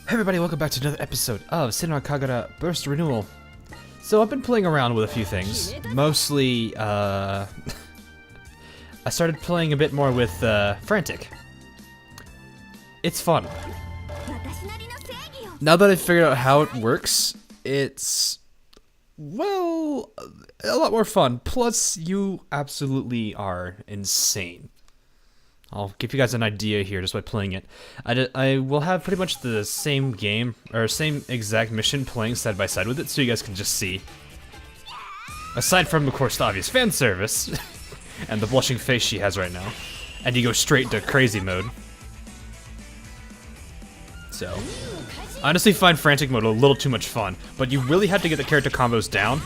Hey everybody, welcome back to another episode of Senran Kagura Burst Renewal. So I've been playing around with a few things. Mostly, I started playing a bit more with Frantic. It's fun. Now that I've figured out how it works, it's, well, a lot more fun. Plus, you absolutely are insane. I'll give you guys an idea here just by playing it. I will have pretty much the same game, or same exact mission playing side by side with it, so you guys can just see. Aside from, of course, the obvious fan service, and the blushing face she has right now. And you go straight to crazy mode. So, I honestly find Frantic mode a little too much fun, but you really have to get the character combos down,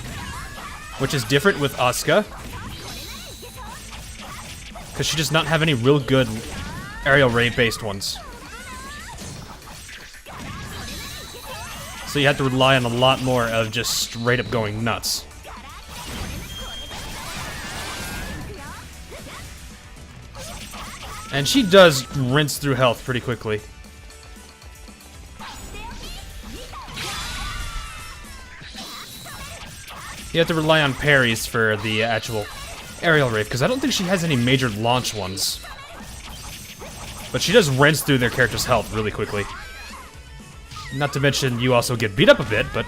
which is different with Asuka. Because she does not have any real good aerial raid based ones. So you have to rely on a lot more of just straight up going nuts. And she does rinse through health pretty quickly. You have to rely on parries for the actual aerial raid, because I don't think she has any major launch ones. But she does rinse through their character's health really quickly. Not to mention, you also get beat up a bit, but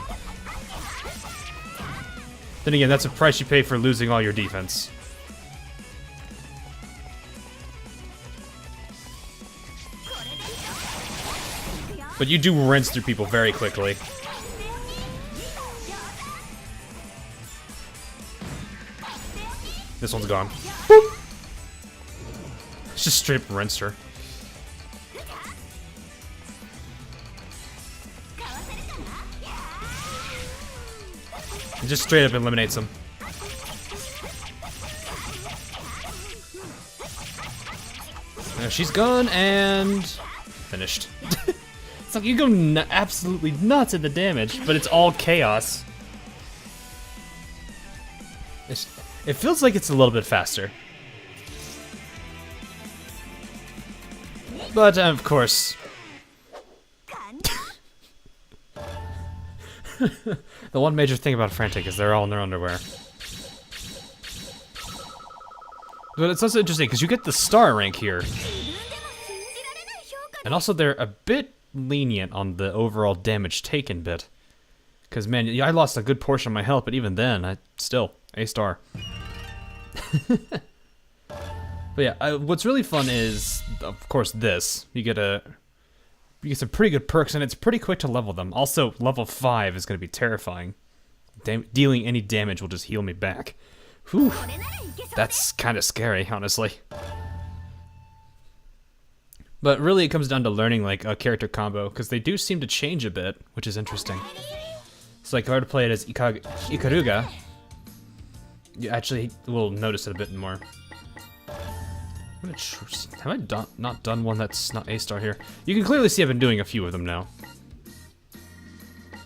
then again, that's a price you pay for losing all your defense. But you do rinse through people very quickly. This one's gone. Boop. It's just straight up rinsed her. It just straight up eliminates him. Now she's gone and finished. It's like you go absolutely nuts at the damage, but it's all chaos. It feels like it's a little bit faster. But, of course... the one major thing about Frantic is they're all in their underwear. But it's also interesting, because you get the star rank here. And also they're a bit lenient on the overall damage taken bit. Because, man, I lost a good portion of my health, but even then, I still... A star. But yeah, what's really fun is, of course, this. You get some pretty good perks, and it's pretty quick to level them. Also, level 5 is going to be terrifying. Dealing any damage will just heal me back. Whew. That's kind of scary, honestly. But really, it comes down to learning like a character combo, because they do seem to change a bit, which is interesting. So like, if I were to play it as Ikaruga, you actually will notice it a bit more. Have I not done one that's not A-star here? You can clearly see I've been doing a few of them now.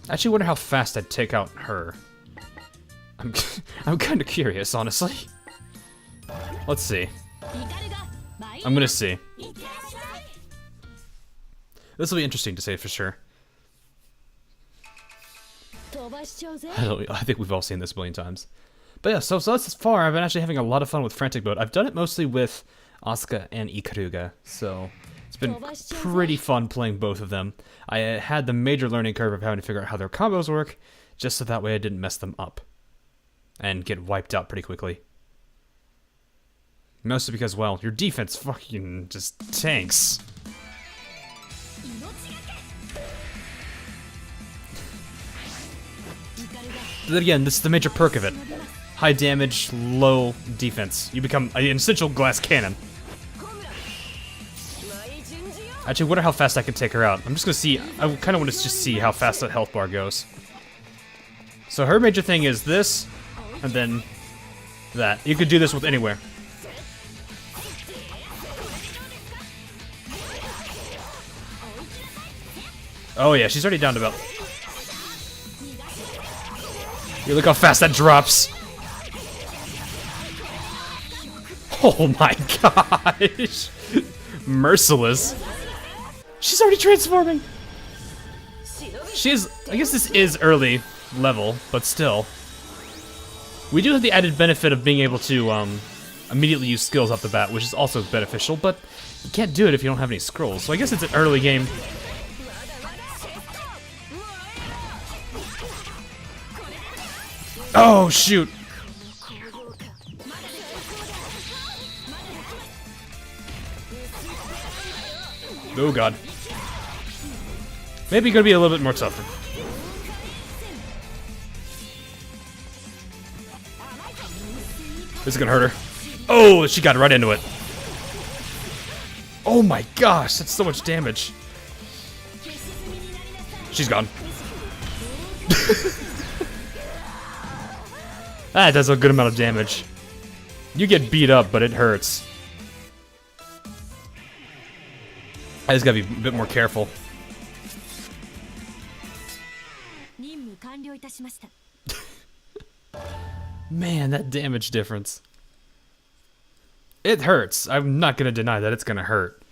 I actually wonder how fast I'd take out her. I'm kind of curious, honestly. Let's see. I'm gonna see. This will be interesting to say for sure. I think we've all seen this a billion times. But yeah, so thus far, I've been actually having a lot of fun with Frantic mode. I've done it mostly with Asuka and Ikaruga, so it's been pretty fun playing both of them. I had the major learning curve of having to figure out how their combos work, just so that way I didn't mess them up and get wiped out pretty quickly. Mostly because, well, your defense fucking just tanks. But then again, this is the major perk of it. High damage, low defense. You become an essential glass cannon. Actually, I wonder how fast I can take her out. I'm just gonna see. I kind of want to just see how fast that health bar goes. So her major thing is this, and then that. You could do this with anywhere. Oh yeah, she's already down to about. You look how fast that drops. Oh my gosh! Merciless. She's already transforming! I guess this is early level, but still. We do have the added benefit of being able to immediately use skills off the bat, which is also beneficial, but you can't do it if you don't have any scrolls. So I guess it's an early game. Oh, shoot. Oh, God. Maybe gonna be a little bit more tougher. This is gonna hurt her. Oh, she got right into it. Oh my gosh, that's so much damage. She's gone. That does a good amount of damage. You get beat up, but it hurts. I just gotta be a bit more careful. Man, that damage difference. It hurts. I'm not gonna deny that it's gonna hurt.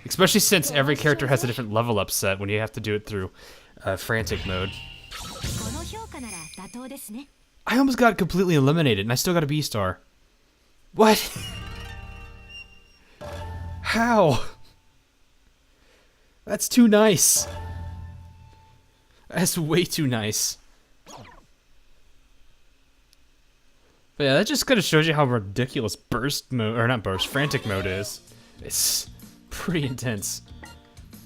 Especially since every character has a different level up set when you have to do it through frantic mode. I almost got completely eliminated and I still got a B-star. What? How? That's too nice. That's way too nice. But yeah, that just kind of shows you how ridiculous burst mode, or not burst, frantic mode is. It's pretty intense.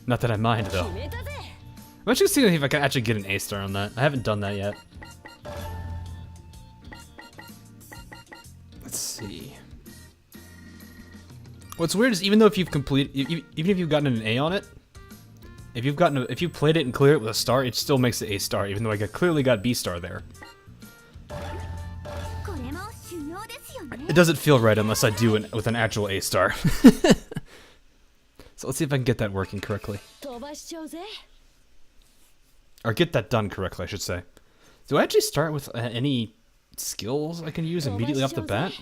Not that I mind, though. I'm actually seeing if I can actually get an A-star on that. I haven't done that yet. Let's see. What's weird is even though if you've even if you've gotten an A on it, if you played it and cleared it with a star, it still makes it A-star, even though I clearly got B-star there. It doesn't feel right unless I do it with an actual A-star. So let's see if I can get that working correctly. Or get that done correctly, I should say. Do I actually start with any skills I can use immediately off the bat?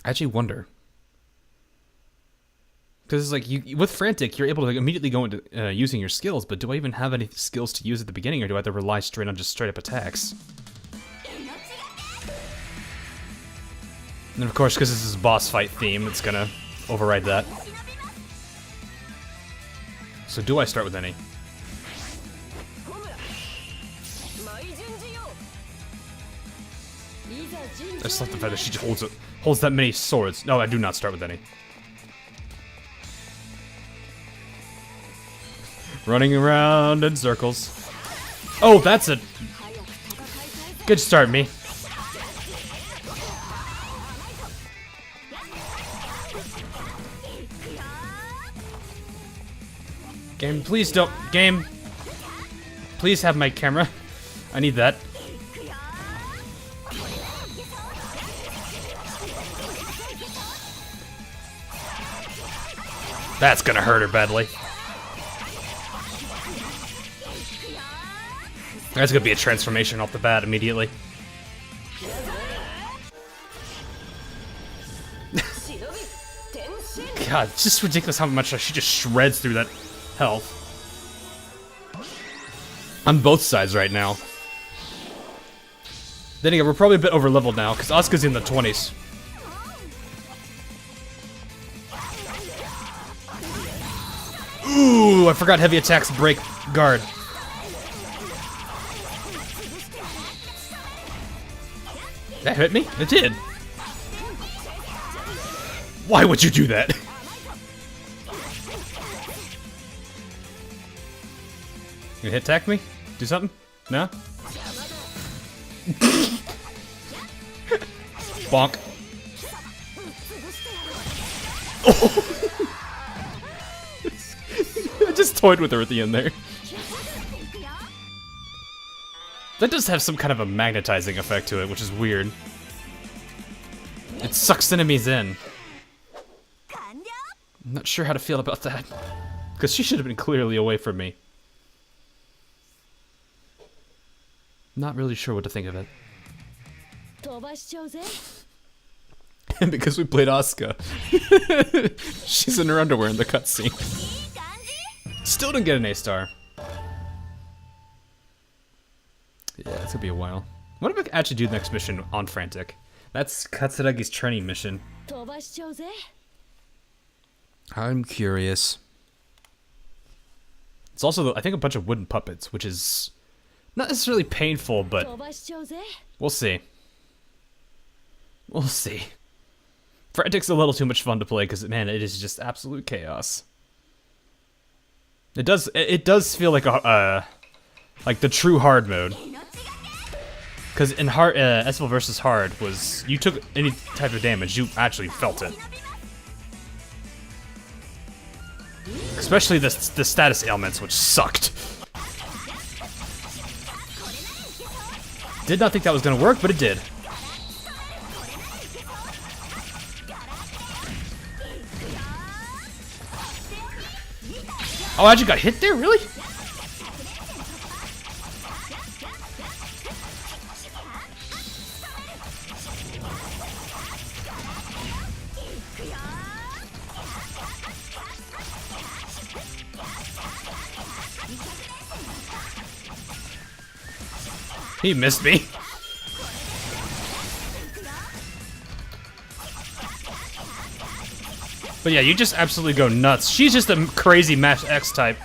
I actually wonder. Because it's like, with Frantic, you're able to immediately go into using your skills, but do I even have any skills to use at the beginning, or do I have to rely straight on just straight up attacks? And of course, because this is a boss fight theme, it's gonna override that. So do I start with any? I just like the fact that she holds that many swords. No, I do not start with any. Running around in circles. Oh, that's a good start, me. Game, please don't. Game, please have my camera. I need that. That's gonna hurt her badly. That's gonna be a transformation off the bat immediately. God, it's just ridiculous how much she just shreds through that health. On both sides right now. Then again, we're probably a bit over leveled now, because Asuka's in the 20s. Ooh, I forgot heavy attacks break guard. That hit me? It did. Why would you do that? You hit attack me? Do something? No? Bonk. Oh. I just toyed with her at the end there. That does have some kind of a magnetizing effect to it, which is weird. It sucks enemies in. I'm not sure how to feel about that. Because she should have been clearly away from me. Not really sure what to think of it. Because we played Asuka. She's in her underwear in the cutscene. Still didn't get an A-star. This could be a while. What if I could actually do the next mission on Frantic? That's Katsuragi's training mission. I'm curious. It's also, I think, a bunch of wooden puppets, which is not necessarily painful, but we'll see. We'll see. Frantic's a little too much fun to play because, man, it is just absolute chaos. It does feel like like the true hard mode. Because in hard, Esfil versus hard was, you took any type of damage, you actually felt it. Especially the status ailments, which sucked. Did not think that was gonna work, but it did. Oh, I actually got hit there? Really? He missed me. But yeah, you just absolutely go nuts. She's just a crazy Mash X type.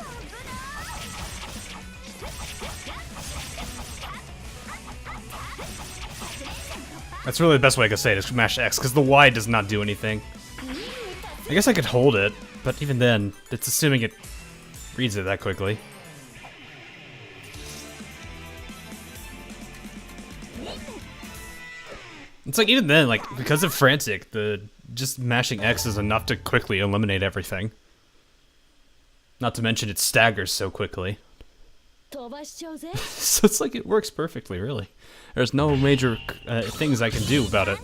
That's really the best way I could say it, is Mash X, because the Y does not do anything. I guess I could hold it, but even then, it's assuming it reads it that quickly. It's like, even then, like, because of Frantic, just mashing X is enough to quickly eliminate everything. Not to mention it staggers so quickly. So it's like it works perfectly, really. There's no major things I can do about it.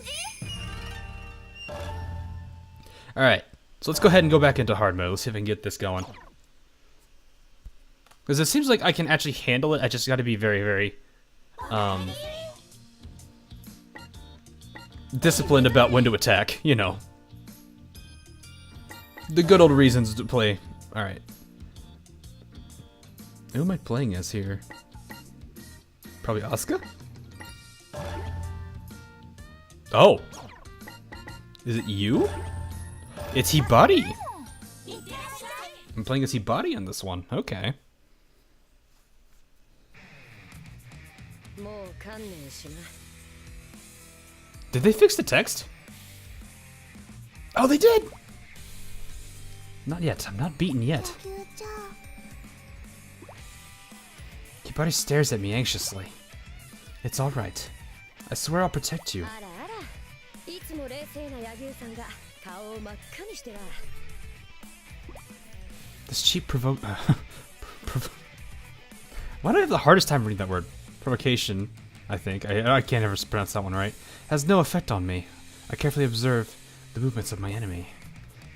Alright, so let's go ahead and go back into hard mode. Let's see if I can get this going. Because it seems like I can actually handle it, I just gotta be very, very disciplined about when to attack, you know. The good old reasons to play. Alright. Who am I playing as here? Probably Asuka? Oh! Is it you? It's Hibari! I'm playing as Hibari on this one. Okay. Did they fix the text? Oh, they did! Not yet. I'm not beaten yet. Hibari stares at me anxiously. It's alright. I swear I'll protect you. This cheap Why do I have the hardest time reading that word? Provocation, I think. I can't ever pronounce that one right. Has no effect on me. I carefully observe the movements of my enemy.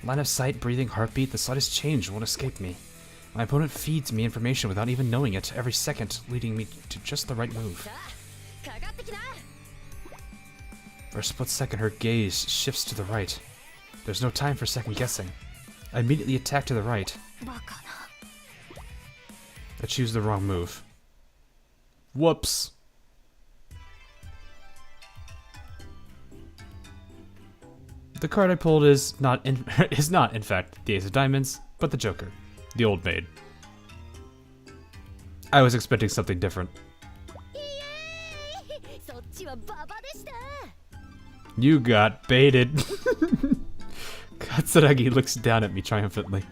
Line of sight, breathing, heartbeat, the slightest change won't escape me. My opponent feeds me information without even knowing it every second, leading me to just the right move. For a split second, her gaze shifts to the right. There's no time for second guessing. I immediately attack to the right. I choose the wrong move. Whoops. The card I pulled is not, in fact, the Ace of Diamonds, but the Joker, the old maid. I was expecting something different. You got baited. Katsuragi looks down at me triumphantly.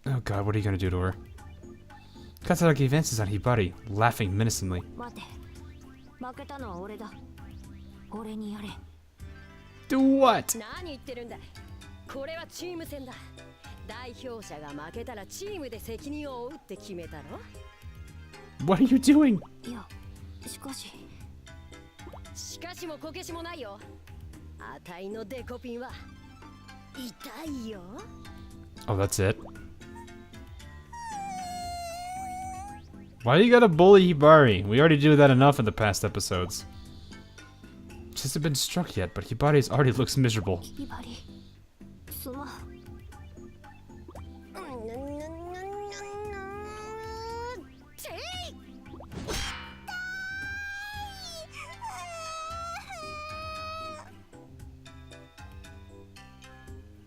Oh god, what are you gonna do to her? Katsuragi advances on Hibari, laughing menacingly. Do what? What are you doing? Oh, that's it? Why you gotta bully Hibari? We already do that enough in the past episodes. She hasn't been struck yet, but Hibari already looks miserable.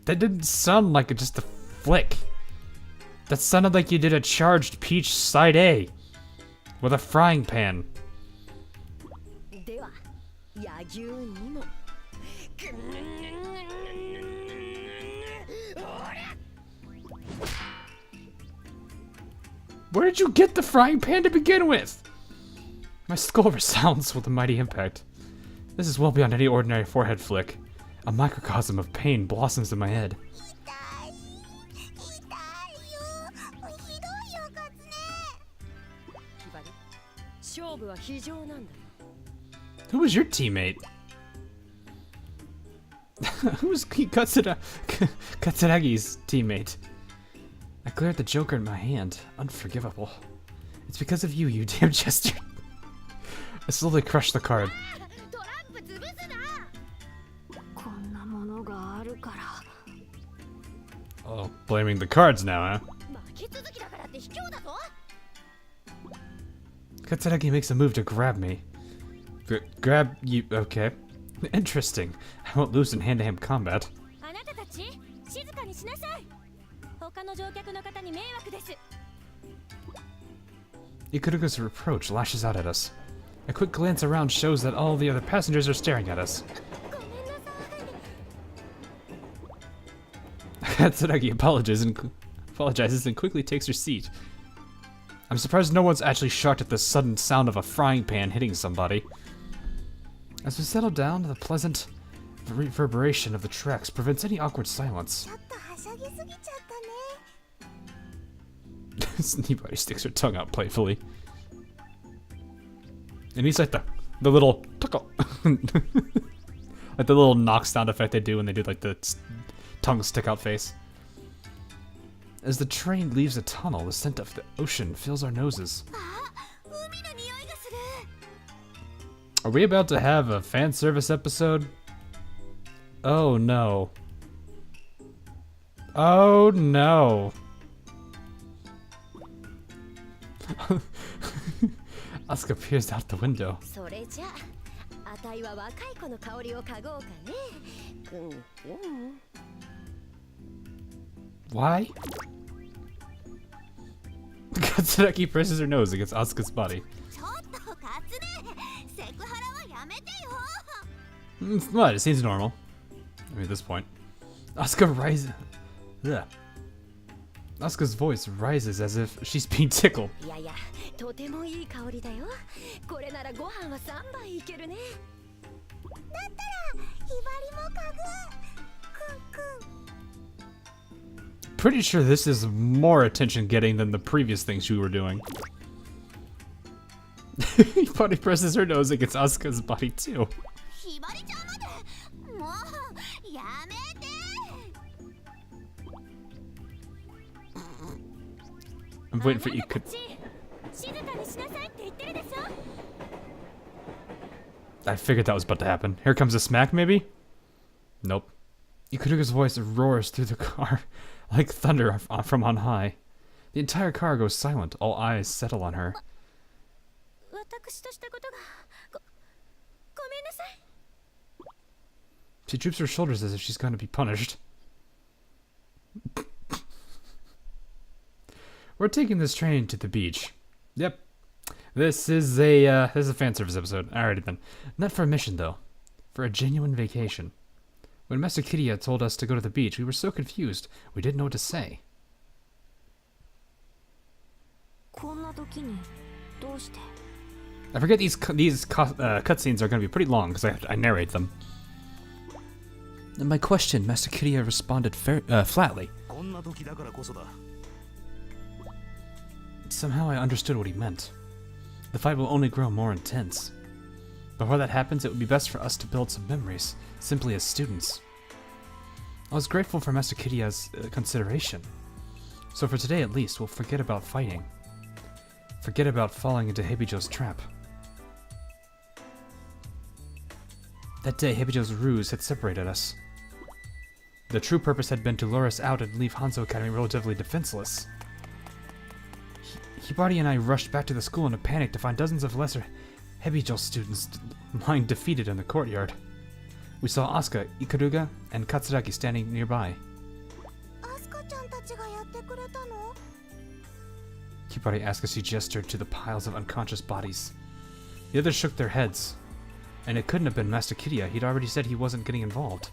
That didn't sound like just a flick. That sounded like you did a charged peach side A with a frying pan. Where did you get the frying pan to begin with? My skull resounds with a mighty impact. This is well beyond any ordinary forehead flick. A microcosm of pain blossoms in my head. Who was your teammate? Who was Katsuragi's teammate? I glared at the Joker in my hand. Unforgivable. It's because of you, you damn jester. I slowly crushed the card. Oh, blaming the cards now, huh? Katsuragi makes a move to grab me. Grab you? Okay. Interesting. I won't lose in hand-to-hand combat. Ikuruga's reproach lashes out at us. A quick glance around shows that all the other passengers are staring at us. Katsuragi apologizes and quickly takes her seat. I'm surprised no one's actually shocked at the sudden sound of a frying pan hitting somebody. As we settle down, the pleasant reverberation of the tracks prevents any awkward silence. Anybody sticks her tongue out playfully. And he's like the little tuckle. Like the little knock sound effect they do when they do like the tongue stick out face. As the train leaves the tunnel, the scent of the ocean fills our noses. Are we about to have a fan service episode? Oh no. Oh no. Asuka peers out the window. Why? Katsuragi presses her nose against Asuka's body. What? It seems normal. I mean, at this point. Asuka rises. Ugh. Asuka's voice rises as if she's being tickled. Pretty sure this is more attention getting than the previous things you were doing. Hibari presses her nose against Asuka's body too. I'm waiting for you. I figured that was about to happen. Here comes a smack, maybe? Nope. Ikuruga's voice roars through the car like thunder from on high. The entire car goes silent. All eyes settle on her. She droops her shoulders as if she's going to be punished. We're taking this train to the beach. Yep. This is a fan service episode. Alrighty then. Not for a mission though. For a genuine vacation. When Master Kiriya told us to go to the beach, we were so confused, we didn't know what to say. I forget these cutscenes are going to be pretty long because I narrate them. And my question, Master Kiriya responded flatly. Somehow I understood what he meant. The fight will only grow more intense. Before that happens, it would be best for us to build some memories, simply as students. I was grateful for Master Kiriya's consideration. So for today at least, we'll forget about fighting. Forget about falling into Hebijo's trap. That day, Hebijo's ruse had separated us. The true purpose had been to lure us out and leave Hanzo Academy relatively defenseless. Hibari and I rushed back to the school in a panic to find dozens of lesser Hebijo students lying defeated in the courtyard. We saw Asuka, Ikuruga, and Katsuragi standing nearby. Hibari asked as she gestured to the piles of unconscious bodies. The others shook their heads. And it couldn't have been Master Kiriya. He'd already said he wasn't getting involved.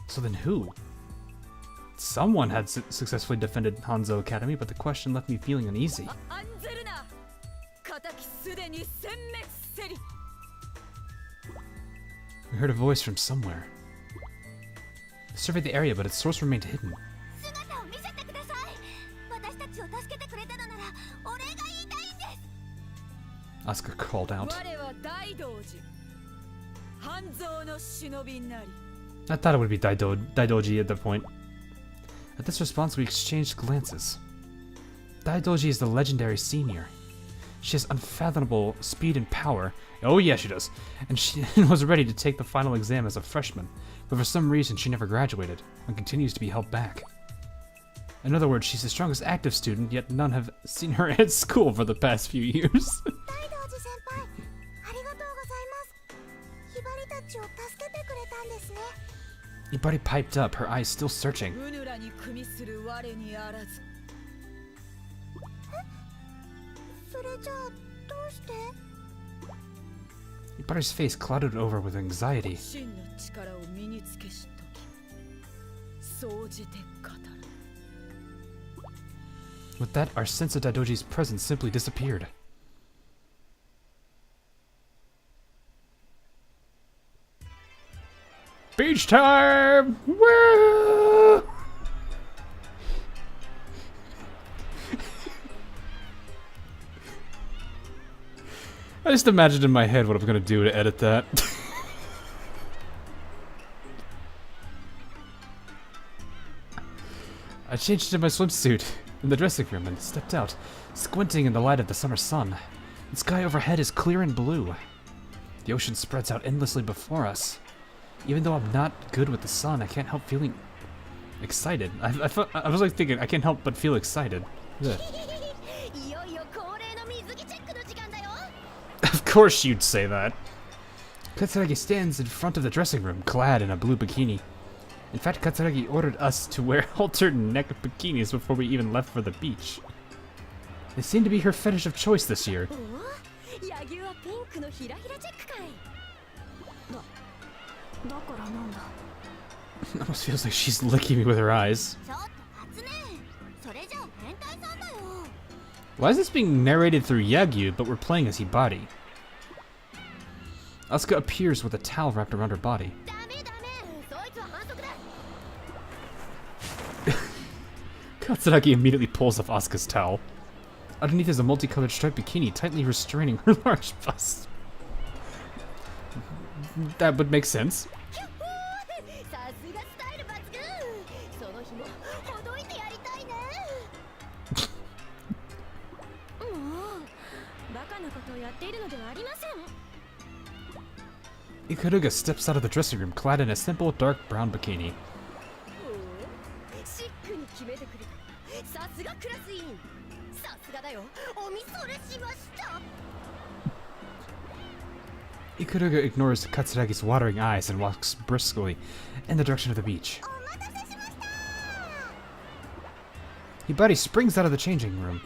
So then who? Someone had successfully defended Hanzo Academy, but the question left me feeling uneasy. We heard a voice from somewhere. I surveyed the area, but its source remained hidden. Asuka called out. I thought it would be Daidoji at that point. At this response, we exchanged glances. Daidoji is the legendary senior. She has unfathomable speed and power. Oh yeah, she does. And she was ready to take the final exam as a freshman, but for some reason she never graduated and continues to be held back. In other words, she's the strongest active student, yet none have seen her at school for the past few years. Hibari piped up, her eyes still searching. Hibari's face clouded over with anxiety. With that, our sense of Daidoji's presence simply disappeared. Beach time! Woo! I just imagined in my head what I'm gonna do to edit that. I changed into my swimsuit in the dressing room and stepped out, squinting in the light of the summer sun. The sky overhead is clear and blue. The ocean spreads out endlessly before us. Even though I'm not good with the sun, I can't help feeling excited. I was like thinking, I can't help but feel excited. Ugh. Of course you'd say that. Katsuragi stands in front of the dressing room, clad in a blue bikini. In fact, Katsuragi ordered us to wear haltered neck bikinis before we even left for the beach. They seem to be her fetish of choice this year. It almost feels like she's licking me with her eyes. Why is this being narrated through Yagyu, but we're playing as Hibari? Asuka appears with a towel wrapped around her body. Katsuragi immediately pulls off Asuka's towel. Underneath is a multicolored striped bikini tightly restraining her large bust. That would make sense. Ikaruga steps out of the dressing room clad in a simple dark brown bikini. Ikaruga ignores Katsuragi's watering eyes and walks briskly in the direction of the beach. Hibari springs out of the changing room.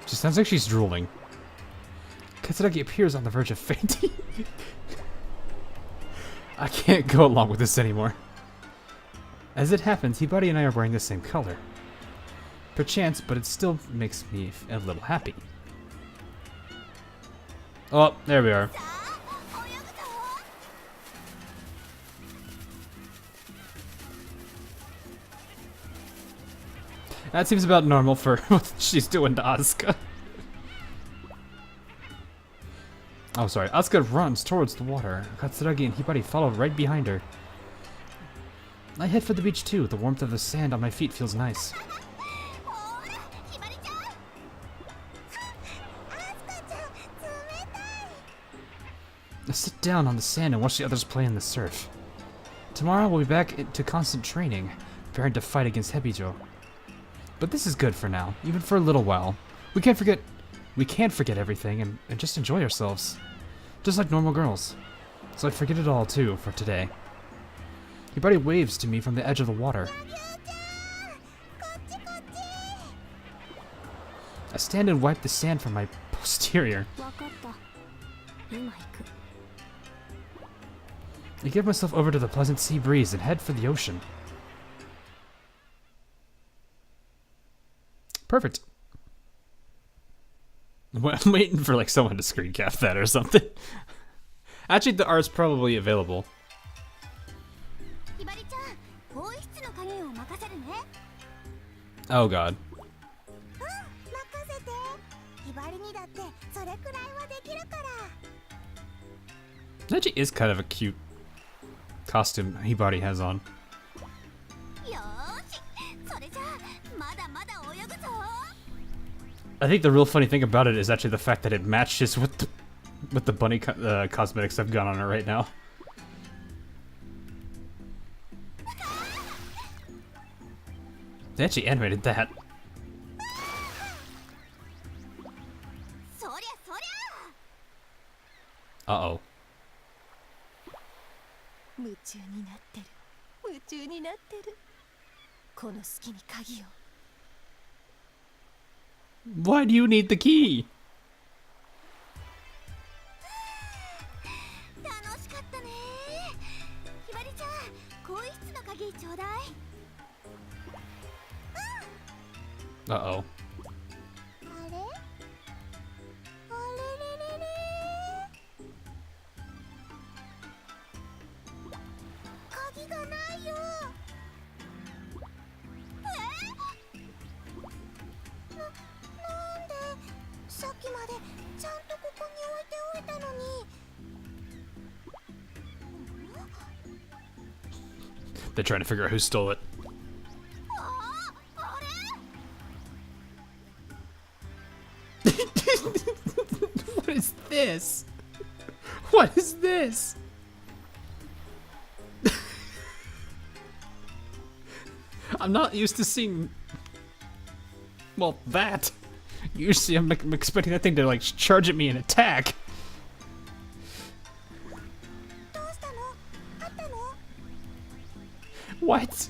She sounds like she's drooling. Katsuragi appears on the verge of fainting. I can't go along with this anymore. As it happens, Hibari and I are wearing the same color. Perchance, but it still makes me a little happy. Oh, there we are. That seems about normal for what she's doing to Asuka. Oh, sorry. Asuka runs towards the water. Katsuragi and Hibari follow right behind her. I head for the beach too. The warmth of the sand on my feet feels nice. I sit down on the sand and watch the others play in the surf. Tomorrow we'll be back to constant training, preparing to fight against Hebijo. But this is good for now, even for a little while. We can't forget everything and just enjoy ourselves. Just like normal girls. So I forget it all too for today. Hibari waves to me from the edge of the water. I stand and wipe the sand from my posterior. I give myself over to the pleasant sea breeze and head for the ocean. Perfect. I'm waiting for like someone to screen cap that or something. Actually, the art's probably available. Oh god. That actually is kind of a cute costume Hibari has on. I think the real funny thing about it is actually the fact that it matches with the bunny cosmetics I've got on it right now. They actually animated that. Uh-oh. Why do you need the key? Uh-oh. They're trying to figure out who stole it. What is this? What is this? I'm not used to seeing... well, that. Usually I'm expecting that thing to like charge at me and attack. What?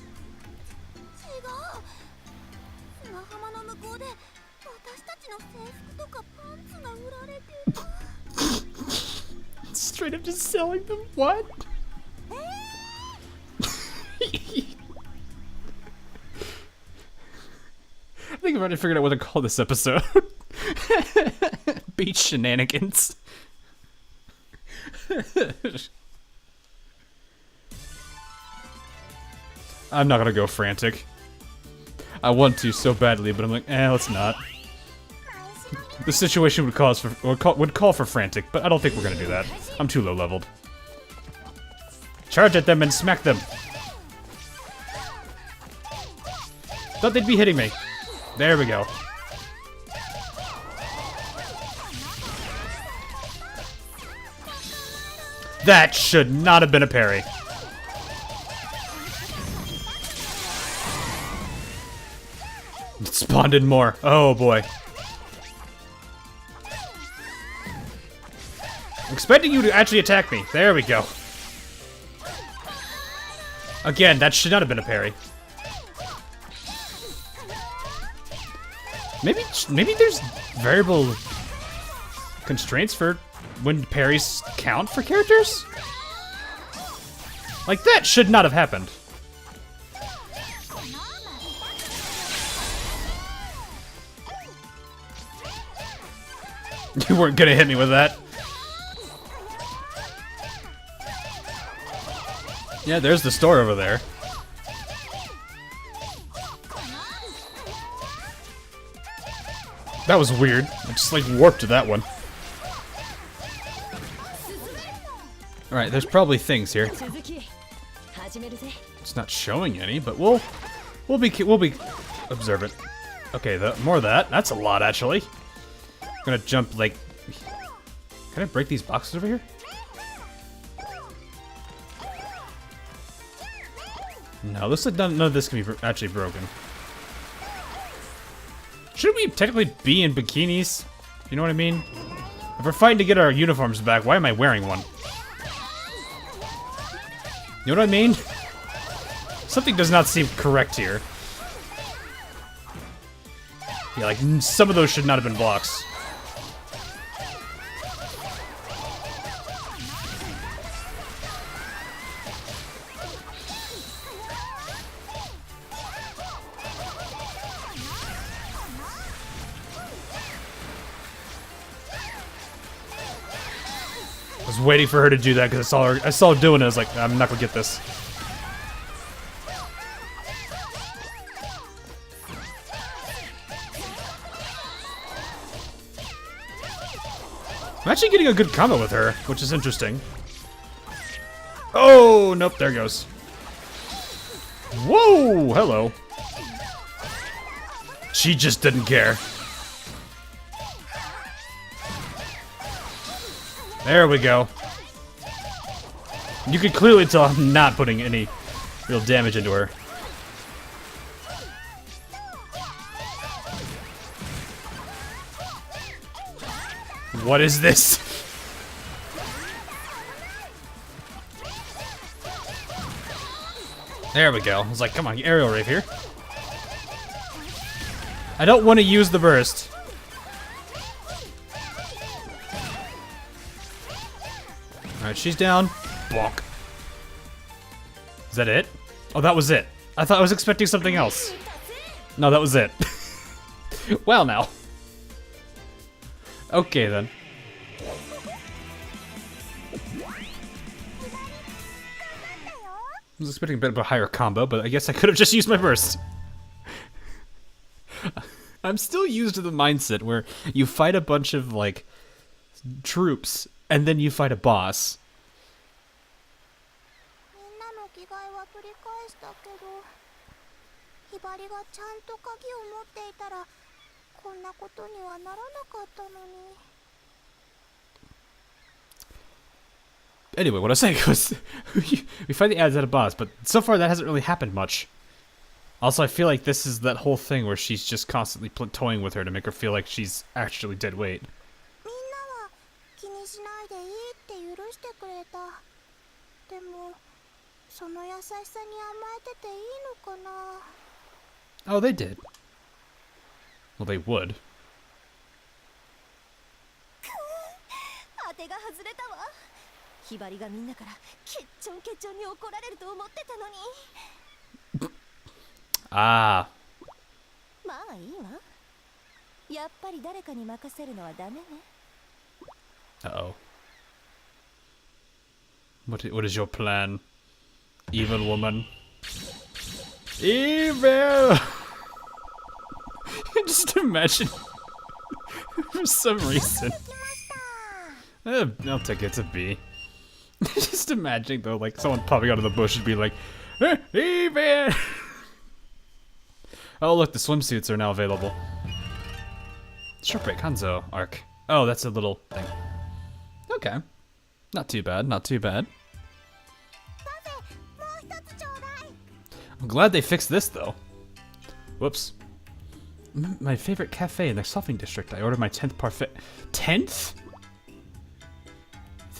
Straight up just selling them? What? I think I've already figured out what to call this episode. Beach Shenanigans. I'm not gonna go frantic. I want to so badly, but I'm like, let's not. The situation would call for frantic, but I don't think we're gonna do that. I'm too low leveled. Charge at them and smack them. Thought they'd be hitting me. There we go. That should not have been a parry. It spawned in more. Oh boy. I'm expecting you to actually attack me. There we go. Again, that should not have been a parry. Maybe there's variable constraints for when parries count for characters? Like, that should not have happened. You weren't gonna hit me with that. Yeah, there's the store over there. That was weird. I just like warped to that one. Alright, there's probably things here. It's not showing any, but we'll be observant. Okay, more of that. That's a lot actually. I'm gonna jump like. Can I break these boxes over here? No, this none of this can be actually broken. Should we technically be in bikinis? You know what I mean? If we're fighting to get our uniforms back, why am I wearing one? You know what I mean? Something does not seem correct here. Yeah, like, some of those should not have been blocks. I was waiting for her to do that because I saw her doing it. I was like, I'm not gonna get this. I'm actually getting a good combo with her, which is interesting. Oh, nope, there goes. Whoa, hello. She just didn't care. There we go. You can clearly tell I'm not putting any real damage into her. What is this? There we go. I was like, come on, aerial rave here. I don't want to use the burst. Alright, she's down. Bonk. Is that it? Oh, that was it. I thought I was expecting something else. No, that was it. Well, now. Okay, then. I was expecting a bit of a higher combo, but I guess I could have just used my burst. I'm still used to the mindset where you fight a bunch of, like, troops, and then you fight a boss. Anyway, what I was saying was, we fight the ads at a boss, but so far that hasn't really happened much. Also, I feel like this is that whole thing where she's just constantly toying with her to make her feel like she's actually dead weight. Oh, they did. Well, they would. Ah. Uh-oh. What is your plan, evil woman? Evil! Just imagine. For some reason. I'll take it to B. Just imagining though, like someone popping out of the bush and be like, Evil! Oh look, the swimsuits are now available. Short break, Hanzo arc. Oh, that's a little thing. Okay. Not too bad, not too bad. I'm glad they fixed this though. Whoops. My favorite cafe in the shopping district. I ordered my 10th parfait. 10th?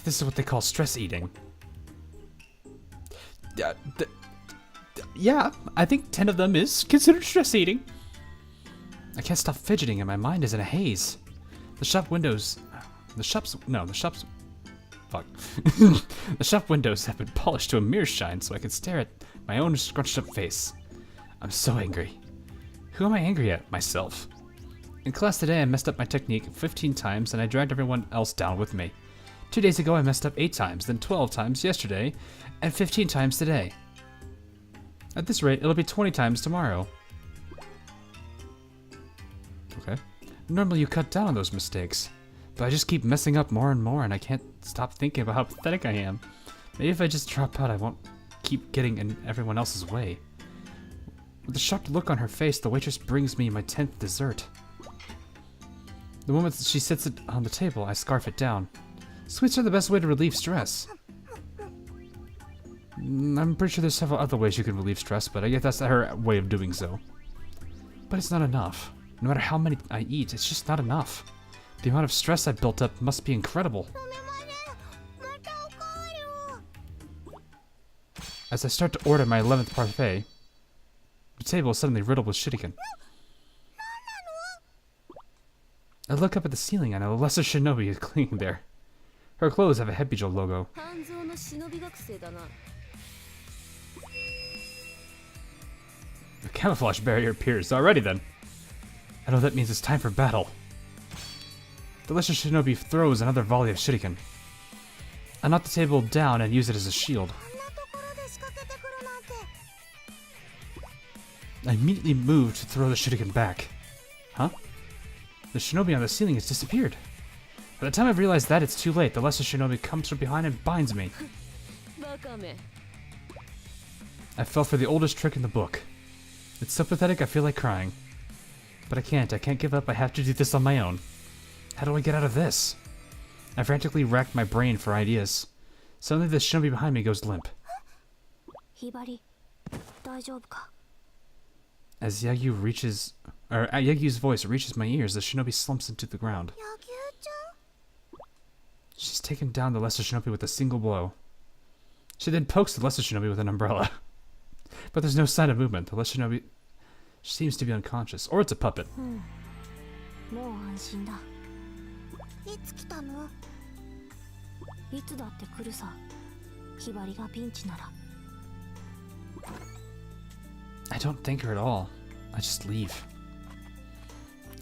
This is what they call stress eating. Yeah, I think 10 of them is considered stress eating. I can't stop fidgeting and my mind is in a haze. The shop windows... Fuck. The shop windows have been polished to a mere shine so I can stare at my own scrunched up face. I'm so angry. Who am I angry at? Myself. In class today I messed up my technique 15 times and I dragged everyone else down with me. 2 days ago I messed up 8 times, then 12 times yesterday, and 15 times today. At this rate, it'll be 20 times tomorrow. Okay. Normally you cut down on those mistakes, but I just keep messing up more and more and I can't stop thinking about how pathetic I am. Maybe if I just drop out I won't keep getting in everyone else's way. With a shocked look on her face, the waitress brings me my 10th dessert. The moment she sits it on the table, I scarf it down. Sweets are the best way to relieve stress. I'm pretty sure there's several other ways you can relieve stress, but I guess that's her way of doing so. But it's not enough. No matter how many I eat, it's just not enough. The amount of stress I've built up must be incredible. As I start to order my 11th parfait, table is suddenly riddled with shuriken. I look up at the ceiling and a lesser shinobi is clinging there. Her clothes have a Hebijo logo. The camouflage barrier appears. Alrighty then. I know that means it's time for battle. The lesser shinobi throws another volley of shuriken. I knock the table down and use it as a shield. I immediately move to throw the shuriken back. Huh? The shinobi on the ceiling has disappeared. By the time I've realized that, it's too late. The lesser shinobi comes from behind and binds me. I fell for the oldest trick in the book. It's so pathetic I feel like crying. But I can't give up. I have to do this on my own. How do I get out of this? I frantically racked my brain for ideas. Suddenly the shinobi behind me goes limp. As Yagyu's voice reaches my ears, the shinobi slumps into the ground. She's taken down the lesser shinobi with a single blow. She then pokes the lesser shinobi with an umbrella. But there's no sign of movement. The lesser shinobi seems to be unconscious. Or it's a puppet. I don't thank her at all. I just leave.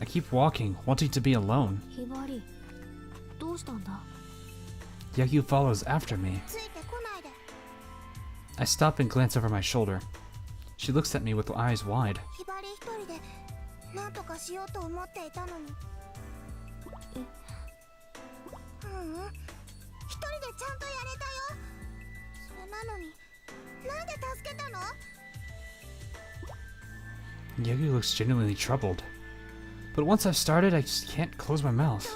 I keep walking, wanting to be alone. Yagyu follows after me. I stop and glance over my shoulder. She looks at me with eyes wide. Yagyu looks genuinely troubled. But once I've started, I just can't close my mouth.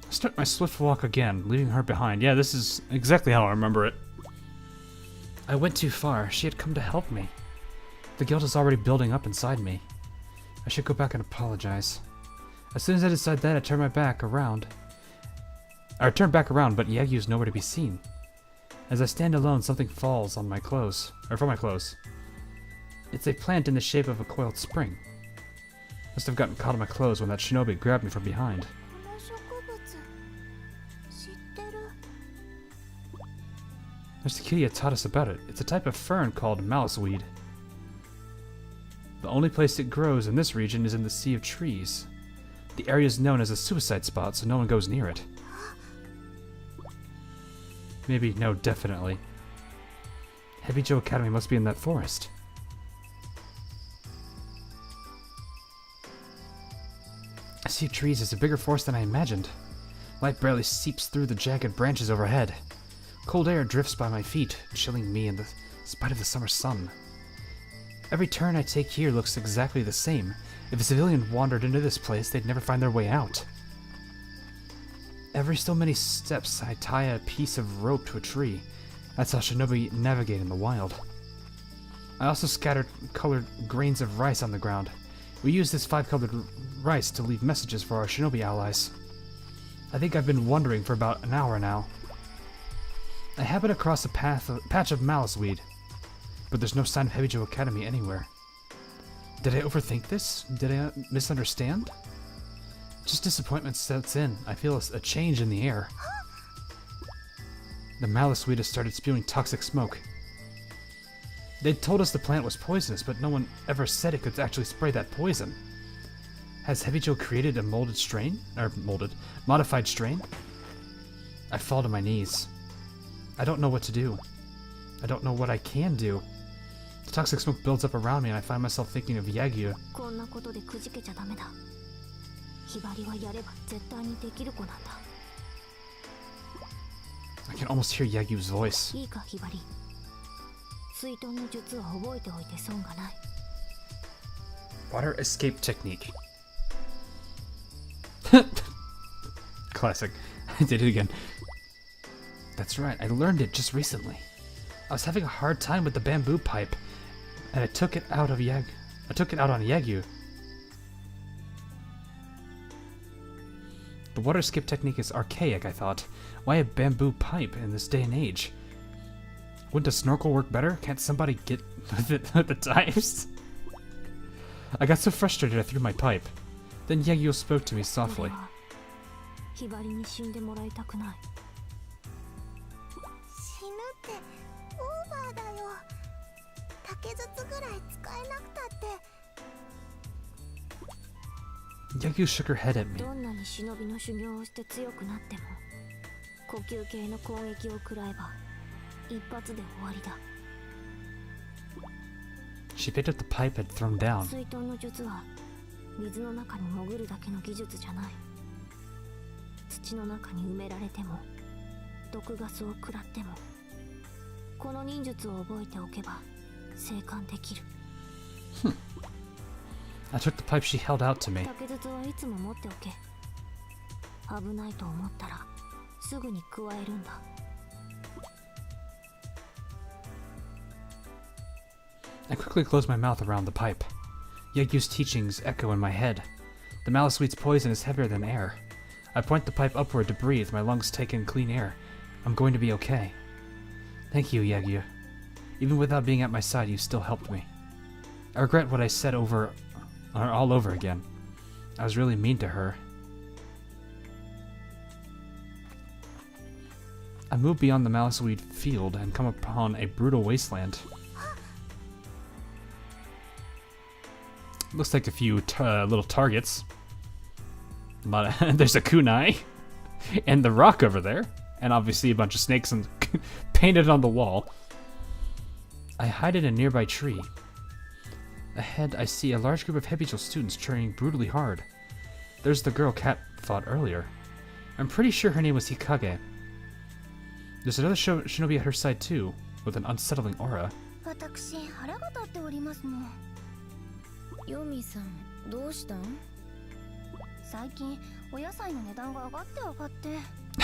I start my swift walk again, leaving her behind. Yeah, this is exactly how I remember it. I went too far. She had come to help me. The guilt is already building up inside me. I should go back and apologize. As soon as I decide that, I turn back around, but Yagyu's nowhere to be seen. As I stand alone, something falls on my clothes, from my clothes. It's a plant in the shape of a coiled spring. Must have gotten caught in my clothes when that shinobi grabbed me from behind. Mr. Kiria taught us about it. It's a type of fern called maliceweed. The only place it grows in this region is in the Sea of Trees. The area is known as a suicide spot, so no one goes near it. Maybe, no, definitely. Hebijo Academy must be in that forest. A Sea of Trees is a bigger forest than I imagined. Light barely seeps through the jagged branches overhead. Cold air drifts by my feet, chilling me in the spite of the summer sun. Every turn I take here looks exactly the same. If a civilian wandered into this place, they'd never find their way out. Every so many steps, I tie a piece of rope to a tree. That's how shinobi navigate in the wild. I also scattered colored grains of rice on the ground. We use this 5-colored rice to leave messages for our shinobi allies. I think I've been wandering for about an hour now. I happen across a patch of maliceweed, but there's no sign of Hebijo Academy anywhere. Did I overthink this? Did I misunderstand? Just disappointment sets in. I feel a change in the air. The maliceweed has started spewing toxic smoke. They told us the plant was poisonous, but no one ever said it could actually spray that poison. Has Hebijo created a modified strain? I fall to my knees. I don't know what to do. I don't know what I can do. The toxic smoke builds up around me and I find myself thinking of Yagyu. I can almost hear Yagyu's voice. Water escape technique. Classic. I did it again. That's right, I learned it just recently. I was having a hard time with the bamboo pipe, and I took it out on Yagyu. The water skip technique is archaic, I thought. Why a bamboo pipe in this day and age? Wouldn't a snorkel work better? Can't somebody get with the times? I got so frustrated I threw my pipe. Then Yagyu spoke to me softly. Yagyu shook her head at me. She picked up the pipe I'd thrown down. I took the pipe she held out to me. I quickly closed my mouth around the pipe. Yagyu's teachings echo in my head. The malice sweet's poison is heavier than air. I point the pipe upward to breathe, my lungs take in clean air. I'm going to be okay. Thank you, Yagyu. Even without being at my side, you still helped me. I regret what I said all over again. I was really mean to her. I moved beyond the maliceweed field and come upon a brutal wasteland. Looks like a few little targets. There's a kunai and the rock over there, and obviously a bunch of snakes and painted on the wall. I hide in a nearby tree. Ahead, I see a large group of Hebijo students training brutally hard. There's the girl Cat fought earlier. I'm pretty sure her name was Hikage. There's another shinobi at her side too, with an unsettling aura.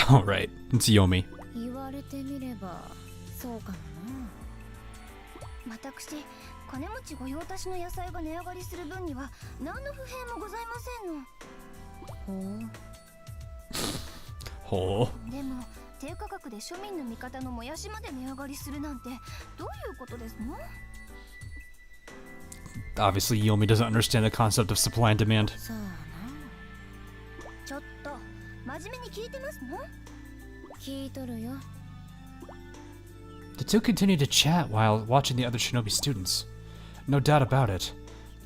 Oh right, it's Yomi. Oh. Obviously, Yomi doesn't understand the concept of supply and demand. The two continued to chat while watching the other shinobi students. No doubt about it.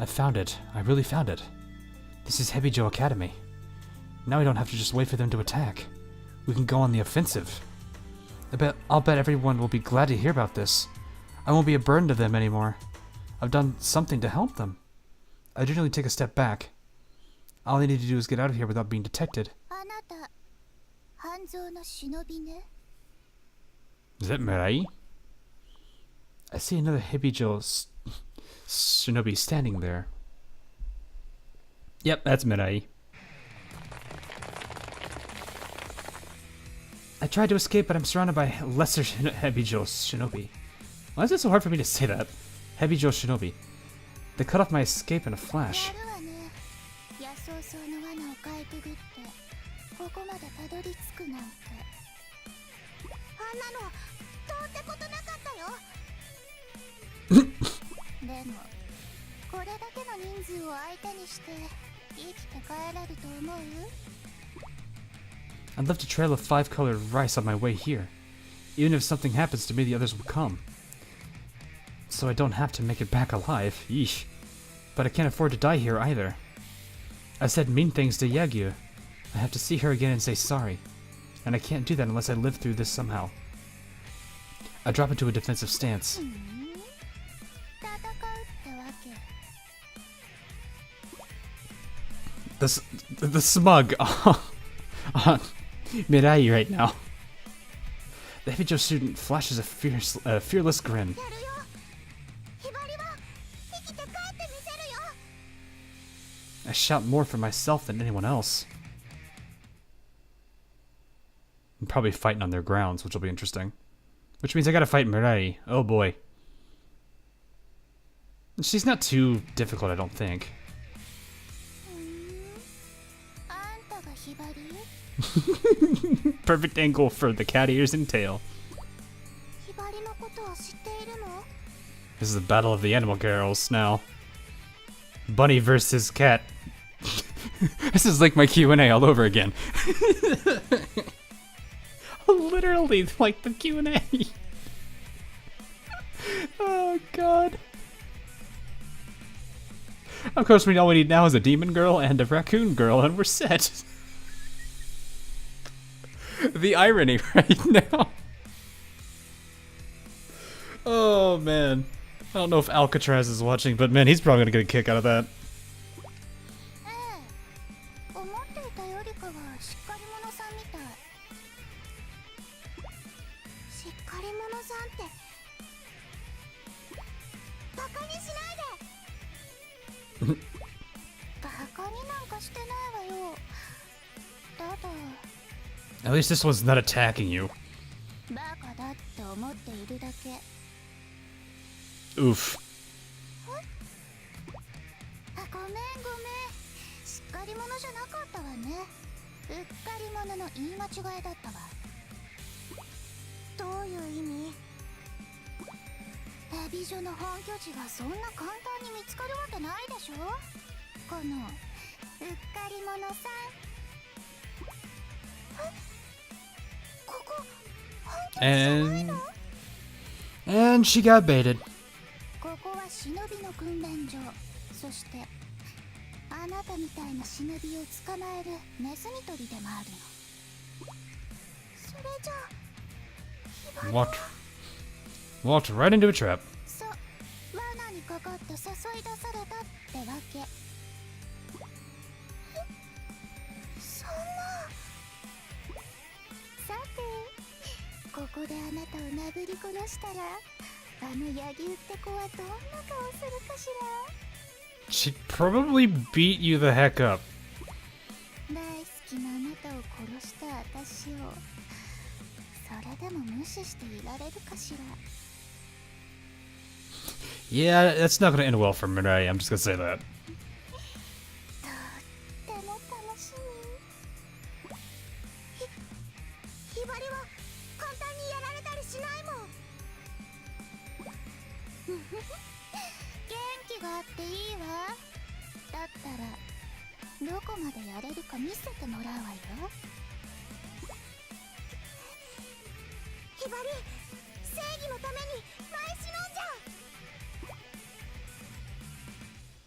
I found it. I really found it. This is Hebijo Academy. Now we don't have to just wait for them to attack. We can go on the offensive. I'll bet everyone will be glad to hear about this. I won't be a burden to them anymore. I've done something to help them. I generally take a step back. All I need to do is get out of here without being detected. Is that Mirai? I see another Hebijo shinobi standing there. Yep, that's Mirai. I tried to escape, but I'm surrounded by lesser Hebijo shinobi. Why is it so hard for me to say that? Hebijo shinobi. They cut off my escape in a flash. I'd left a trail of 5-colored rice on my way here. Even if something happens to me, the others will come. So I don't have to make it back alive. Yeesh. But I can't afford to die here either. I said mean things to Yagyu. I have to see her again and say sorry. And I can't do that unless I live through this somehow. I drop into a defensive stance. The smug on Mirai right now. The Hebijo student flashes a fearless grin. I shout more for myself than anyone else. I'm probably fighting on their grounds, which will be interesting. Which means I gotta fight Mirai. Oh boy. She's not too difficult, I don't think. Perfect angle for the cat ears and tail. This is the battle of the animal girls now. Bunny versus cat. This is like my Q&A all over again. Literally like the Q&A. Oh god. Of course, all we need now is a demon girl and a raccoon girl, and we're set. The irony right now. Oh man. I don't know if Alcatraz is watching, but man, he's probably gonna get a kick out of that. At least this one's not attacking you. Oof. And she got baited. Walked right into a trap. She'd probably beat you the heck up. Yeah, that's not gonna end well for Mirai, I'm just gonna say that.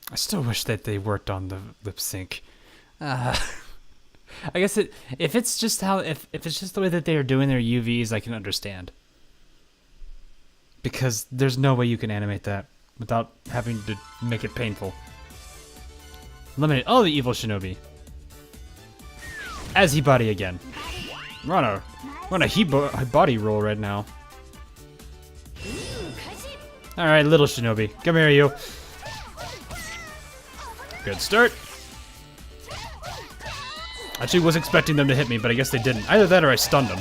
I still wish that they worked on the lip sync. I guess if it's just the way that they are doing their UVs, I can understand. Because there's no way you can animate that without having to make it painful. Eliminate all the evil shinobi. As Hibari again. We're on a Hibari roll right now. Alright, little shinobi. Come here, you. Good start. Actually was expecting them to hit me, but I guess they didn't. Either that or I stunned them.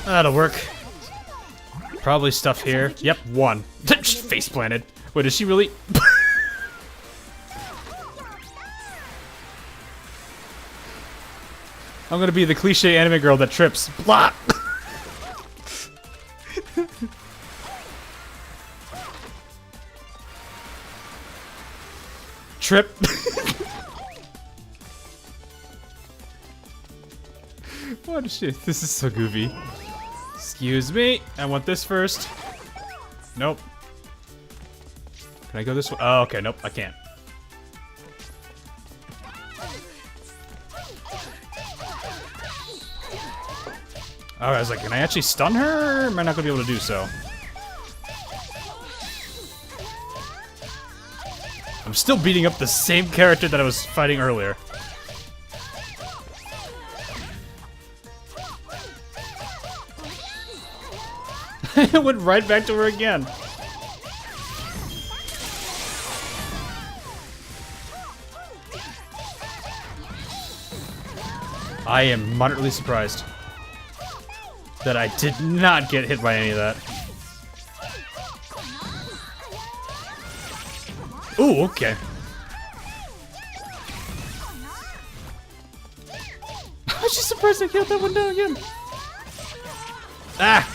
That'll work. Probably stuff here. Yep, one. Face planted. Wait, is she really? I'm gonna be the cliche anime girl that trips. Blah! Trip. What shit? This is so goofy. Excuse me. I want this first. Nope. Can I go this way? Oh, okay. Nope, I can't. Oh, I was like, can I actually stun her? Or am I not gonna be able to do so? I'm still beating up the same character that I was fighting earlier. It went right back to her again. I am moderately surprised. that I did not get hit by any of that. Ooh, okay. I was just surprised I killed that one down again. Ah!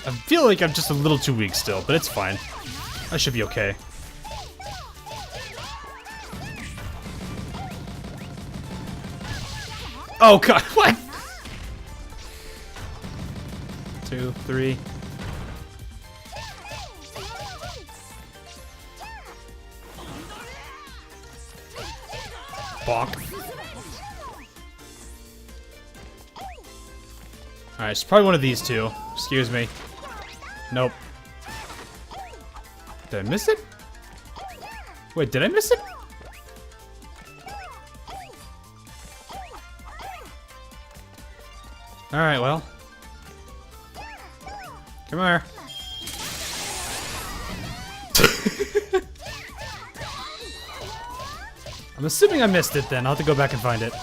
I feel like I'm just a little too weak still, but it's fine. I should be okay. Oh god, what? 2, 3. Bonk. Alright, it's probably one of these two. Excuse me. Nope. Did I miss it? Wait, did I miss it? Alright, well. Come here. I'm assuming I missed it then. I'll have to go back and find it.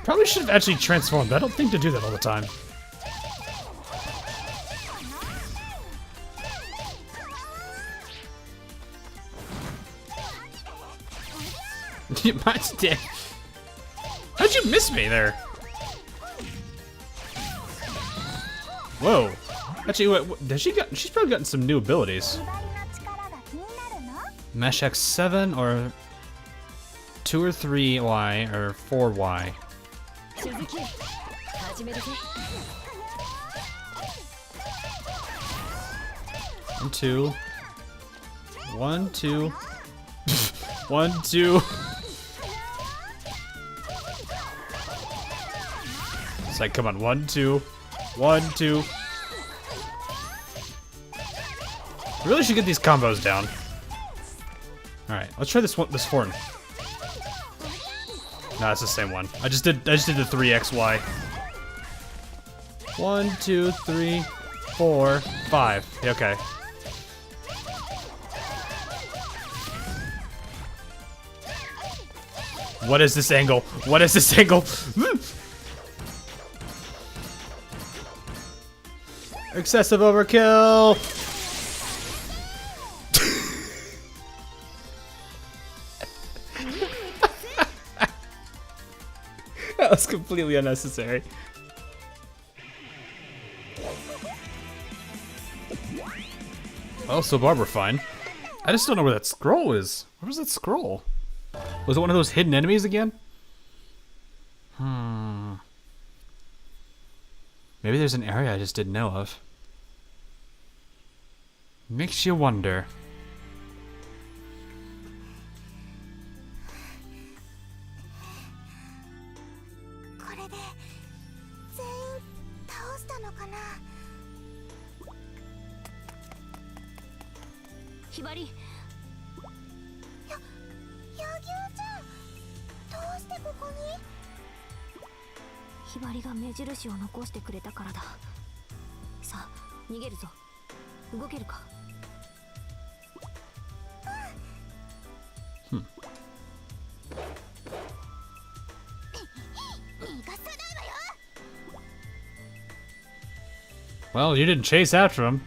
Probably should have actually transformed, but I don't think to do that all the time. My dick. How'd you miss me there? Whoa. Actually, what does she got? She's probably gotten some new abilities. Mesh X7 or 2 or 3Y or 4Y. 1, 2. 1, 2. 1, 2. It's like, come on, 1, 2. 1, 2. Really should get these combos down. Alright, let's try this one, this horn. No, it's the same one. I just did the 3XY. 1, 2, 3, 4, 5. Okay. What is this angle? What is this angle? Excessive overkill. That was completely unnecessary. Oh, so far we're fine. I just don't know where that scroll is. Where was that scroll? Was it one of those hidden enemies again? Maybe there's an area I just didn't know of. Makes you wonder. Well, you didn't chase after him.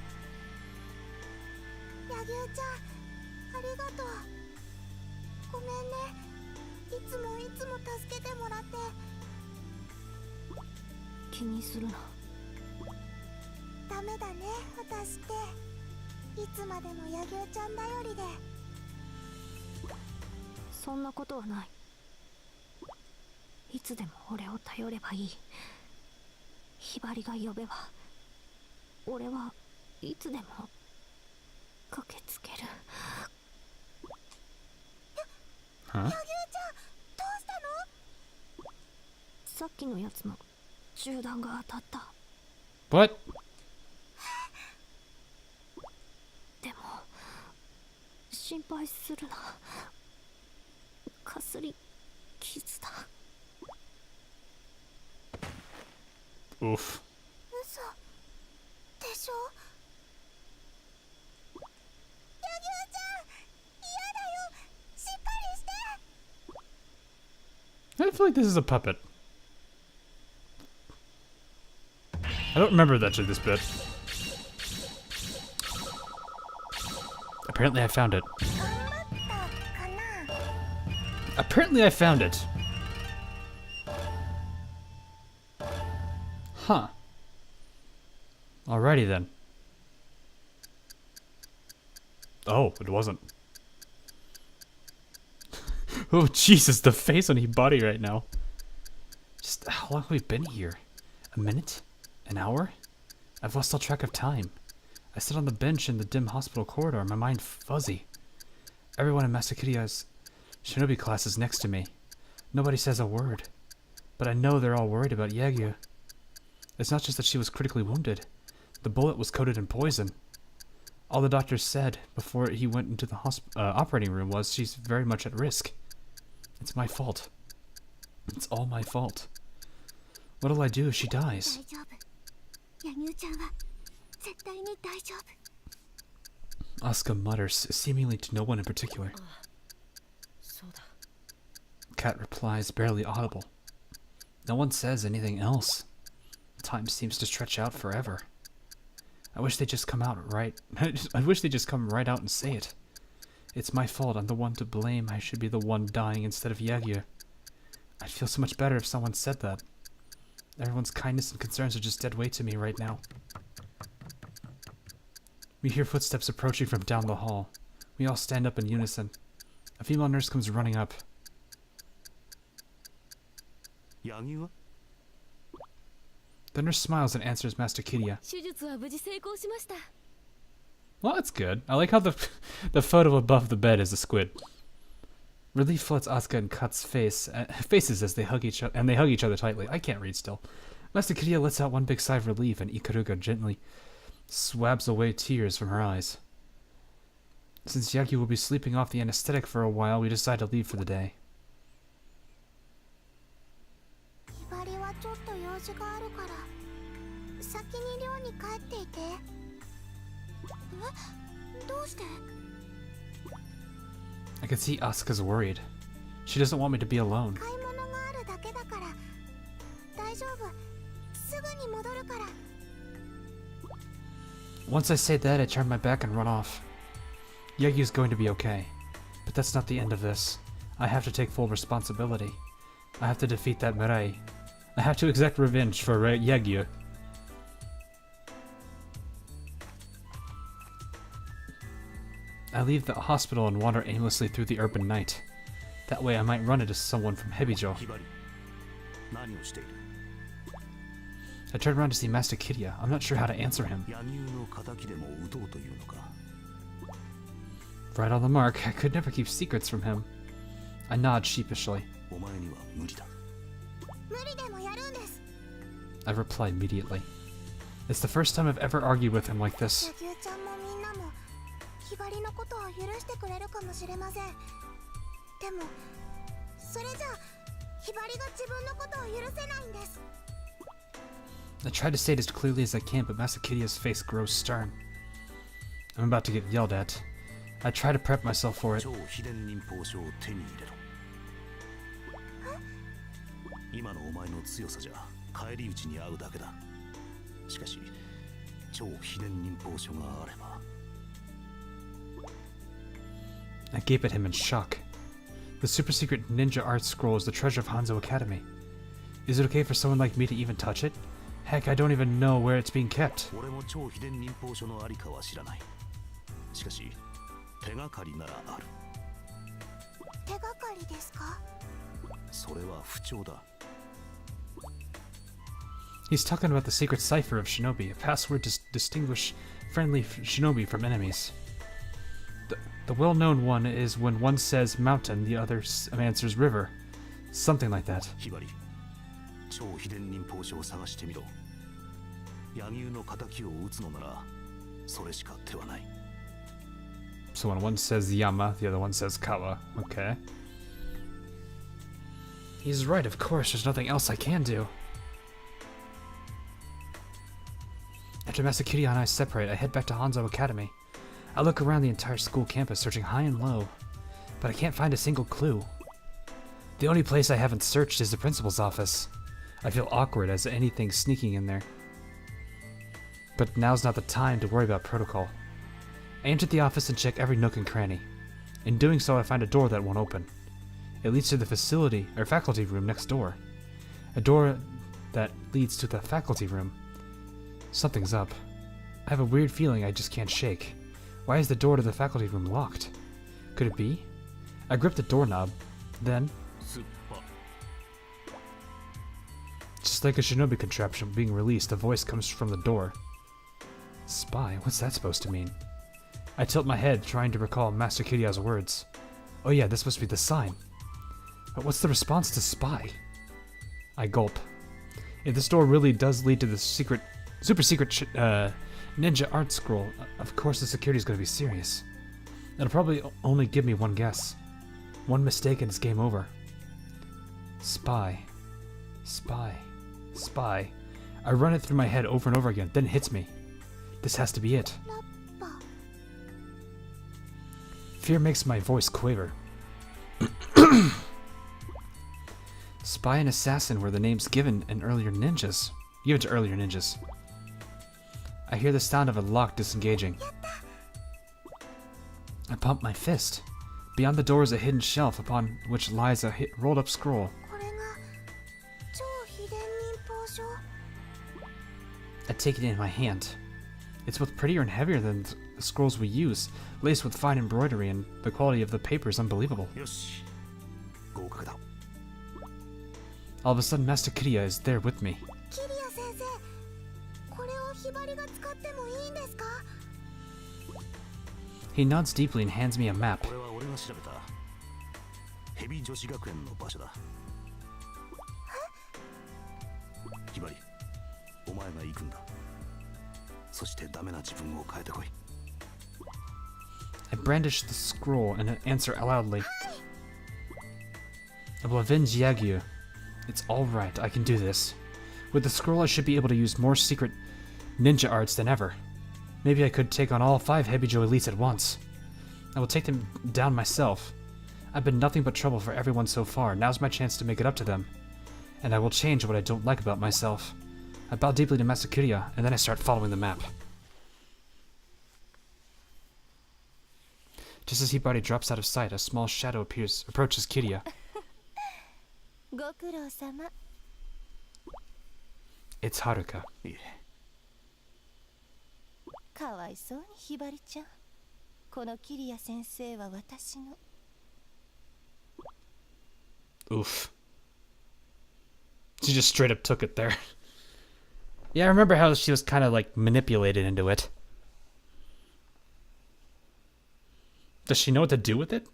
Huh? What? Oof. feel like this is a puppet. I don't remember actually this bit. Apparently I found it. Apparently I found it. Huh. Alrighty then. Oh, it wasn't. Oh Jesus, the face on Hibari right now. Just how long have we been here? A minute? An hour? I've lost all track of time. I sit on the bench in the dim hospital corridor, my mind fuzzy. Everyone in Masakiriya's shinobi class is next to me. Nobody says a word. But I know they're all worried about Yagyu. It's not just that she was critically wounded. The bullet was coated in poison. All the doctors said before he went into the operating room was she's very much at risk. It's my fault. It's all my fault. What'll I do if she dies? Asuka mutters, seemingly to no one in particular. Kat replies, barely audible. No one says anything else. Time seems to stretch out forever. I wish they'd just come out right. I wish they'd just come right out and say it. It's my fault. I'm the one to blame. I should be the one dying instead of Yagyu. I'd feel so much better if someone said that. Everyone's kindness and concerns are just dead weight to me right now. We hear footsteps approaching from down the hall. We all stand up in unison. A female nurse comes running up. Yagyu? The nurse smiles and answers Master Kiriya. Well, that's good. I like how the photo above the bed is a squid. Relief floods Asuka and Kat's faces as they hug each other, and they hug each other tightly. I can't read still. Master Kiriya lets out one big sigh of relief, and Ikaruga gently swabs away tears from her eyes. Since Yagyu will be sleeping off the anesthetic for a while, we decide to leave for the day. I can see Asuka's worried. She doesn't want me to be alone. Once I say that, I turn my back and run off. Yagyu's going to be okay. But that's not the end of this. I have to take full responsibility. I have to defeat that Mirai. I have to exact revenge for Yagyu. I leave the hospital and wander aimlessly through the urban night. That way I might run into someone from Hebijo. I turn around to see Master Kiriya. I'm not sure how to answer him. Right on the mark. I could never keep secrets from him. I nod sheepishly. I reply immediately. It's the first time I've ever argued with him like this. I try to say it as clearly as I can, but Master Kiriya's face grows stern. I'm about to get yelled at. I try to prep myself for it. I gape at him in shock. The super secret ninja art scroll is the treasure of Hanzo Academy. Is it okay for someone like me to even touch it? Heck, I don't even know where it's being kept. He's talking about the secret cipher of shinobi, a password to distinguish friendly shinobi from enemies. The well-known one is when one says mountain, the other answers river. Something like that. So when one says Yama, the other one says Kawa. Okay. He's right, of course. There's nothing else I can do. After Master Kiriya and I separate, I head back to Hanzo Academy. I look around the entire school campus, searching high and low, but I can't find a single clue. The only place I haven't searched is the principal's office. I feel awkward as anything's sneaking in there. But now's not the time to worry about protocol. I enter the office and check every nook and cranny. In doing so, I find a door that won't open. It leads to the faculty room next door. A door that leads to the faculty room. Something's up. I have a weird feeling I just can't shake. Why is the door to the faculty room locked? Could it be? I grip the doorknob. Then, just like a shinobi contraption being released, a voice comes from the door. Spy? What's that supposed to mean? I tilt my head, trying to recall Master Kirya's words. Oh yeah, this must be the sign. But what's the response to spy? I gulp. If this door really does lead to the super secret ninja art scroll, of course the security's gonna be serious. It'll probably only give me one guess. One mistake and it's game over. Spy. Spy. Spy. I run it through my head over and over again, then it hits me. This has to be it. Fear makes my voice quaver. Spy and assassin were the names given to earlier ninjas. I hear the sound of a lock disengaging. I pump my fist. Beyond the door is a hidden shelf upon which lies a rolled up scroll. I take it in my hand. It's both prettier and heavier than the scrolls we use, laced with fine embroidery, and the quality of the paper is unbelievable. All of a sudden, Master Kirya is there with me. He nods deeply and hands me a map. I brandish the scroll and answer loudly. I will avenge Yagyu. It's alright, I can do this. With the scroll I should be able to use more secret ninja arts than ever. Maybe I could take on all 5 Hebijo elites at once. I will take them down myself. I've been nothing but trouble for everyone so far. Now's my chance to make it up to them. And I will change what I don't like about myself. I bow deeply to Master Kirya, and then I start following the map. Just as Hibari drops out of sight, a small shadow approaches Kirya. It's Haruka. Oof. She just straight up took it there. Yeah, I remember how she was kind of like manipulated into it. Does she know what to do with it?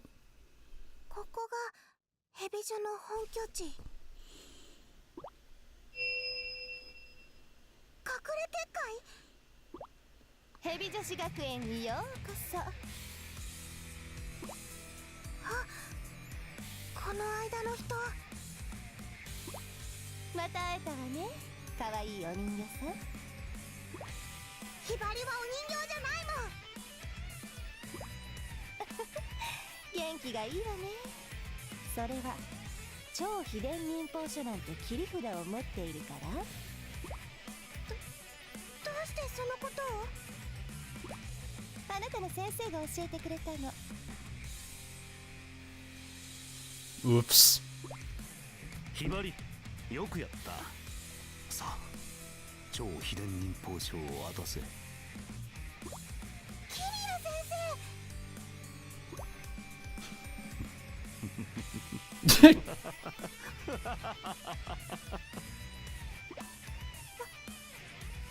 Oops. ひばり、よくやった。さあ、超秘伝忍法書を渡せ。キリア先生。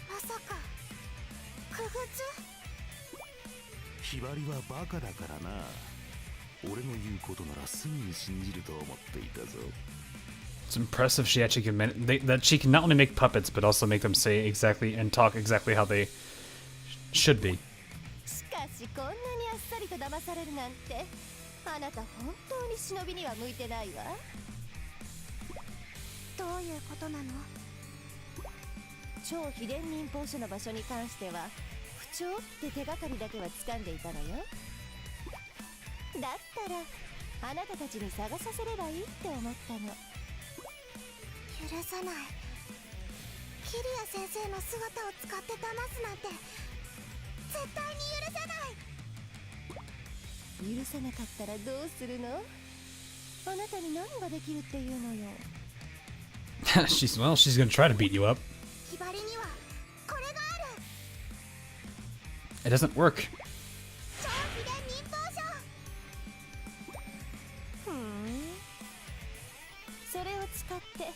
まさか、傀儡？ひばりはバカだからな。俺の言うことならすぐに信じると思っていたぞ。It's impressive she actually can that she can not only make puppets but also make them say exactly and talk exactly how they should be. しかしこんなにあっさりと騙されるなんて、あなた本当に忍びには向いてないわ。どういうことなの？超秘伝忍法書の場所に関しては不調って手がかりだけは掴んでいたのよ。だったらあなたたちに探させればいいって思ったの。許さない。キリア先生の姿を使って騙すなんて絶対に許さない。許さなかったらどうするの？あなたに何ができるっていうのよ。she's gonna try to beat you up. ひばりにはこれがある。 It doesn't work. 超秘伝忍法書。それを使って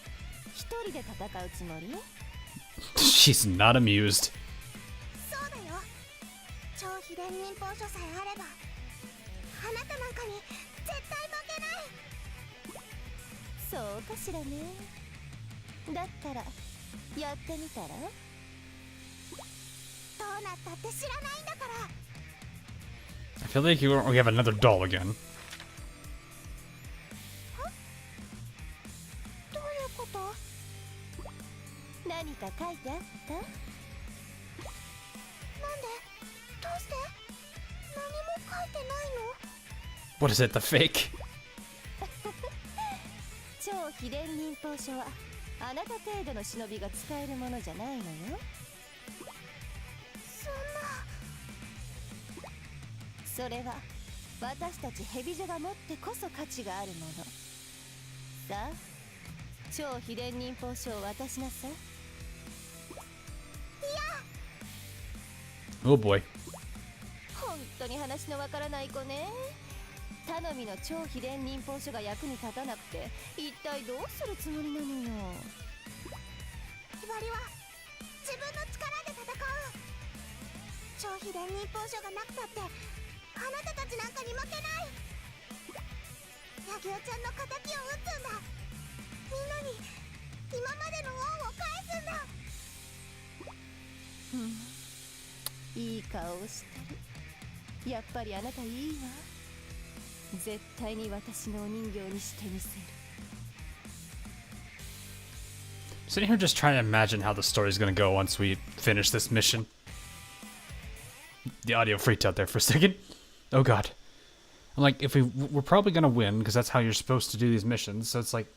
一人で戦うつもり？ She's not amused. そうだよ。超秘伝忍法書さえあればあなたなんかに絶対負けない。そうかしらね。だったらやってみたら？どうなったって知らないんだから。 I feel like we have another doll again. どういうこと？何か書いてあった？なんで？どうして？何も書いてないの？ What is it, the fake? 超秘伝忍法書はあなた程度の忍びが使えるものじゃないのよ。そんな。それは私たちヘビ女が持ってこそ価値があるもの。さあ、超秘伝忍法書を渡しなさい。 Oh boy. 本当に話のわからない子ね。頼みの超秘伝忍法書が役に立たなくて一体どうするつもりなのよ。ひばりは自分の力で戦う。超秘伝忍法書がなくたってあなたたちなんかに負けない。ヤギオちゃんの敵を撃つんだ。みんなに今までの恩を返すんだ。いい顔をしてる。やっぱりあなたいいわ。絶対に私のお人形にしてみせる。 Sitting here just trying to imagine how the story's gonna go once we finish this mission. The audio freaked out there for a second. Oh god. I'm like, if we're probably gonna win because that's how you're supposed to do these missions. So it's like,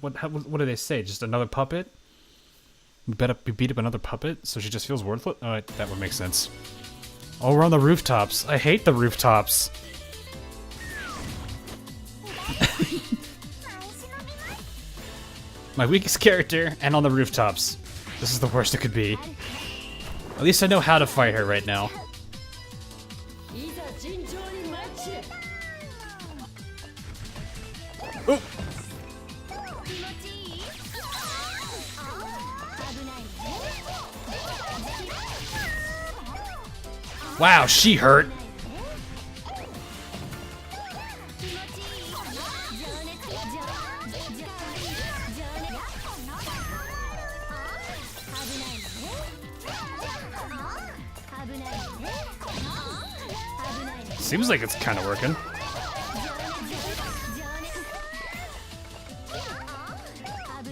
what do they say? Just another puppet? We beat up another puppet, so she just feels worthless. Oh, that would make sense. Oh, we're on the rooftops. I hate the rooftops. My weakest character, and on the rooftops. This is the worst it could be. At least I know how to fight her right now. Oh. Wow, she hurt. Seems like it's kind of working.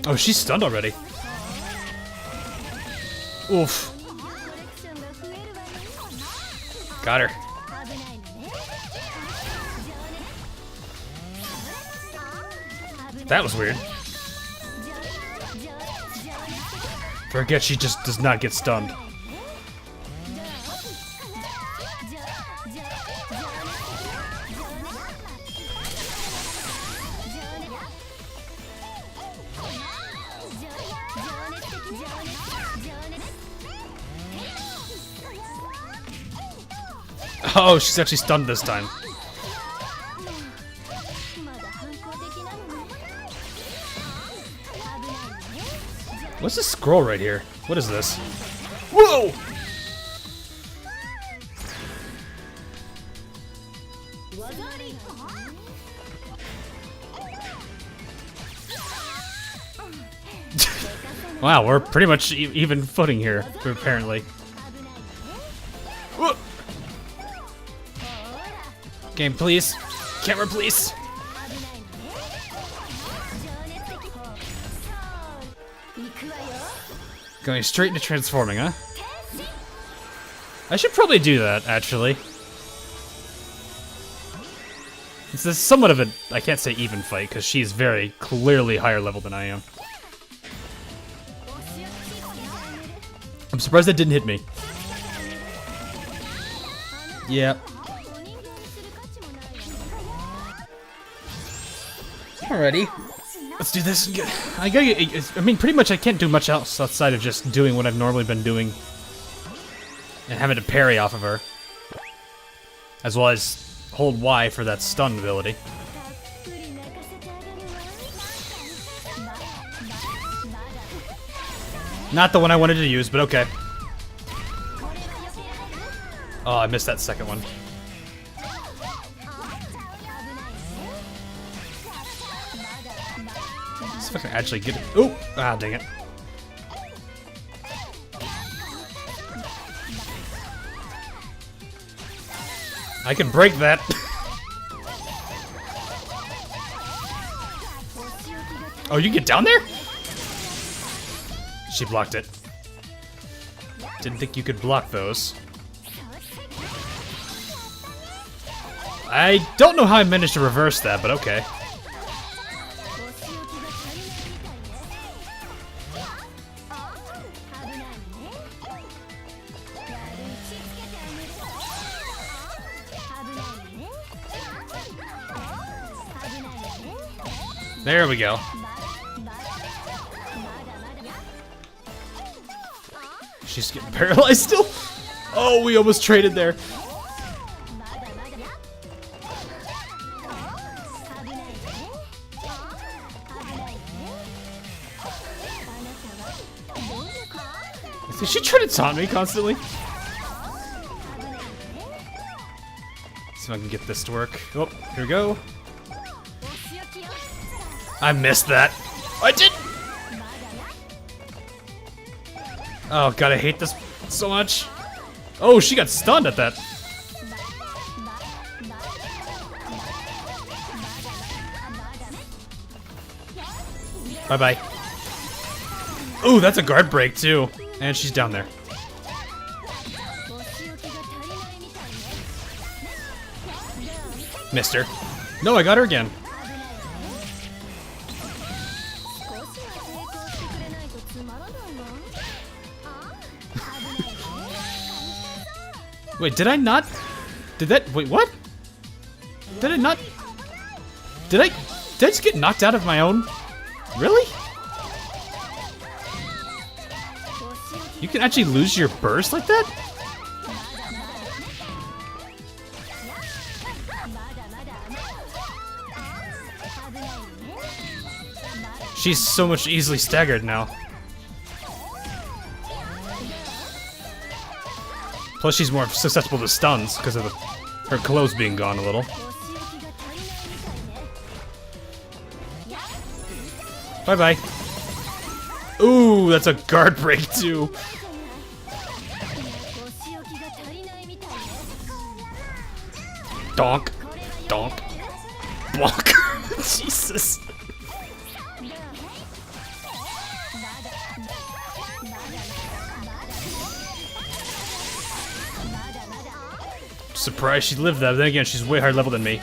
Oh, she's stunned already. Oof. Got her. That was weird. Forget she just does not get stunned. Oh, she's actually stunned this time. What's this scroll right here? What is this? Whoa! Wow, we're pretty much even footing here, apparently. Whoa. Game, please. Camera, please. Going straight into transforming, huh? I should probably do that, actually. It's a somewhat of a, I can't say even fight, because she's very clearly higher level than I am. I'm surprised that didn't hit me. Yep. Alrighty. Let's do this. I mean, pretty much I can't do much else outside of just doing what I've normally been doing. And having to parry off of her. As well as hold Y for that stun ability. Not the one I wanted to use, but okay. Oh, I missed that second one. See if I can actually get it. Oh! Ah, dang it. I can break that. Oh, you get down there? She blocked it. Didn't think you could block those. I don't know how I managed to reverse that, but okay. There we go. She's getting paralyzed still? Oh, we almost traded there. Is she trying to taunt me constantly? See if I can get this to work. Oh, here we go. I missed that. I did. Oh god, I hate this so much. Oh, she got stunned at that. Bye bye. Ooh, that's a guard break too. And she's down there. Missed her. No, I got her again. Wait, did I not? Did that? Wait, what? Did I not? Did I just get knocked out of my own? Really? You can actually lose your burst like that? She's so much easily staggered now. Plus she's more susceptible to stuns because of her clothes being gone a little. Bye-bye. Ooh, that's a guard break too. Donk. Donk. Bonk. Jesus. Surprised she lived that, but then again, she's way higher level than me.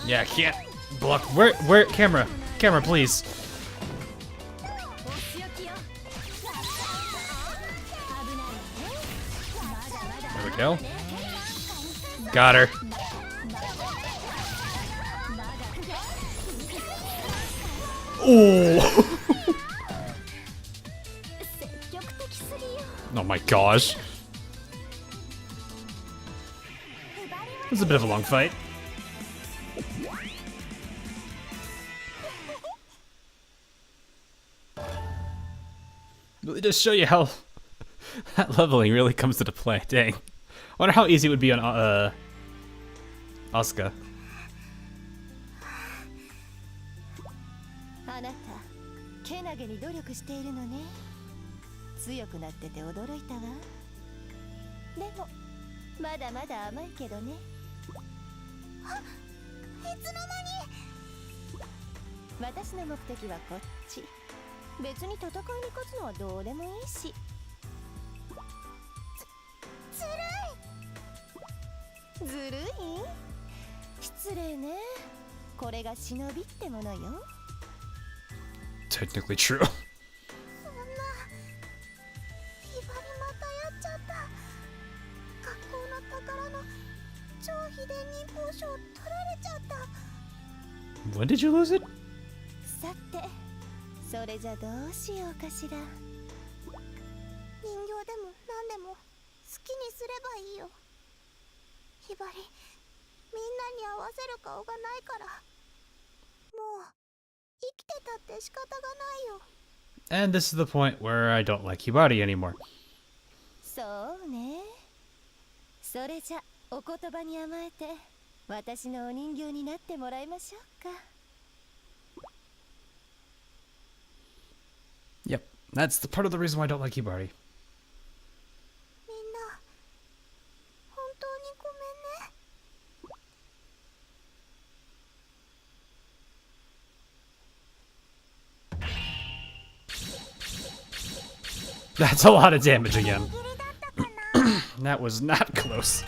Yeah, I can't block. Where, camera, please. There we go. Got her. Oh. Oh my gosh. It was a bit of a long fight. Really just show you how that leveling really comes into play. Dang. I wonder how easy it would be on Asuka. あなた、けなげに努力しているのね。強くなってて驚いたわ。でも、まだまだ甘いけどね。あ、いつの間に。私の目的はこっち。別に戦いに勝つのはどうでもいいし。ずるい？失礼ね。これが忍びってものよ。 Technically true. そんな、ひばりまたやっちゃった。学校の宝の超秘伝忍法書を取られちゃった。 When did you lose it? さて、それじゃどうしようかしら。人形でも何でも好きにすればいいよ。ひばり、みんなに合わせる顔がないから、もう生きてたって仕方がないよ。 And this is the point where I don't like Hibari anymore. そうね。それじゃお言葉に甘えて私のお人形になってもらいましょうか。 Yep, that's the part of the reason why I don't like Hibari. みんな本当にごめんね。 That's a lot of damage again. That was not close.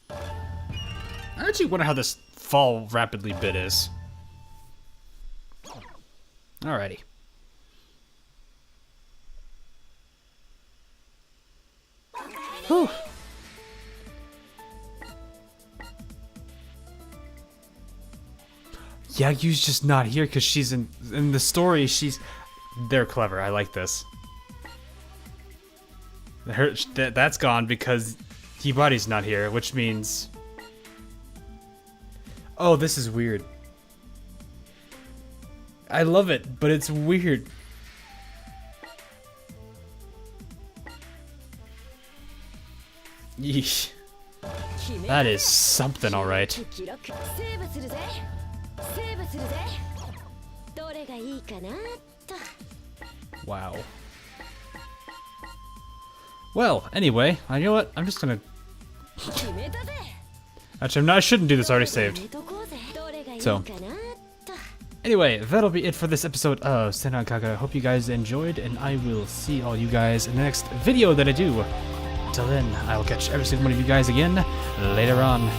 I actually wonder how this fall rapidly bit is. Alrighty. Whew. Yagyu's just not here because she's in the story. They're clever. I like this. That's gone because Hibari's not here, which means. Oh, this is weird. I love it, but it's weird. Yeesh. That is something, alright. Wow. Well, anyway, you know what? I'm just gonna. Actually, I shouldn't do this. I already saved. So. Anyway, that'll be it for this episode of Senran Kagura. Hope you guys enjoyed, and I will see all you guys in the next video that I do. Until then, I will catch every single one of you guys again later on.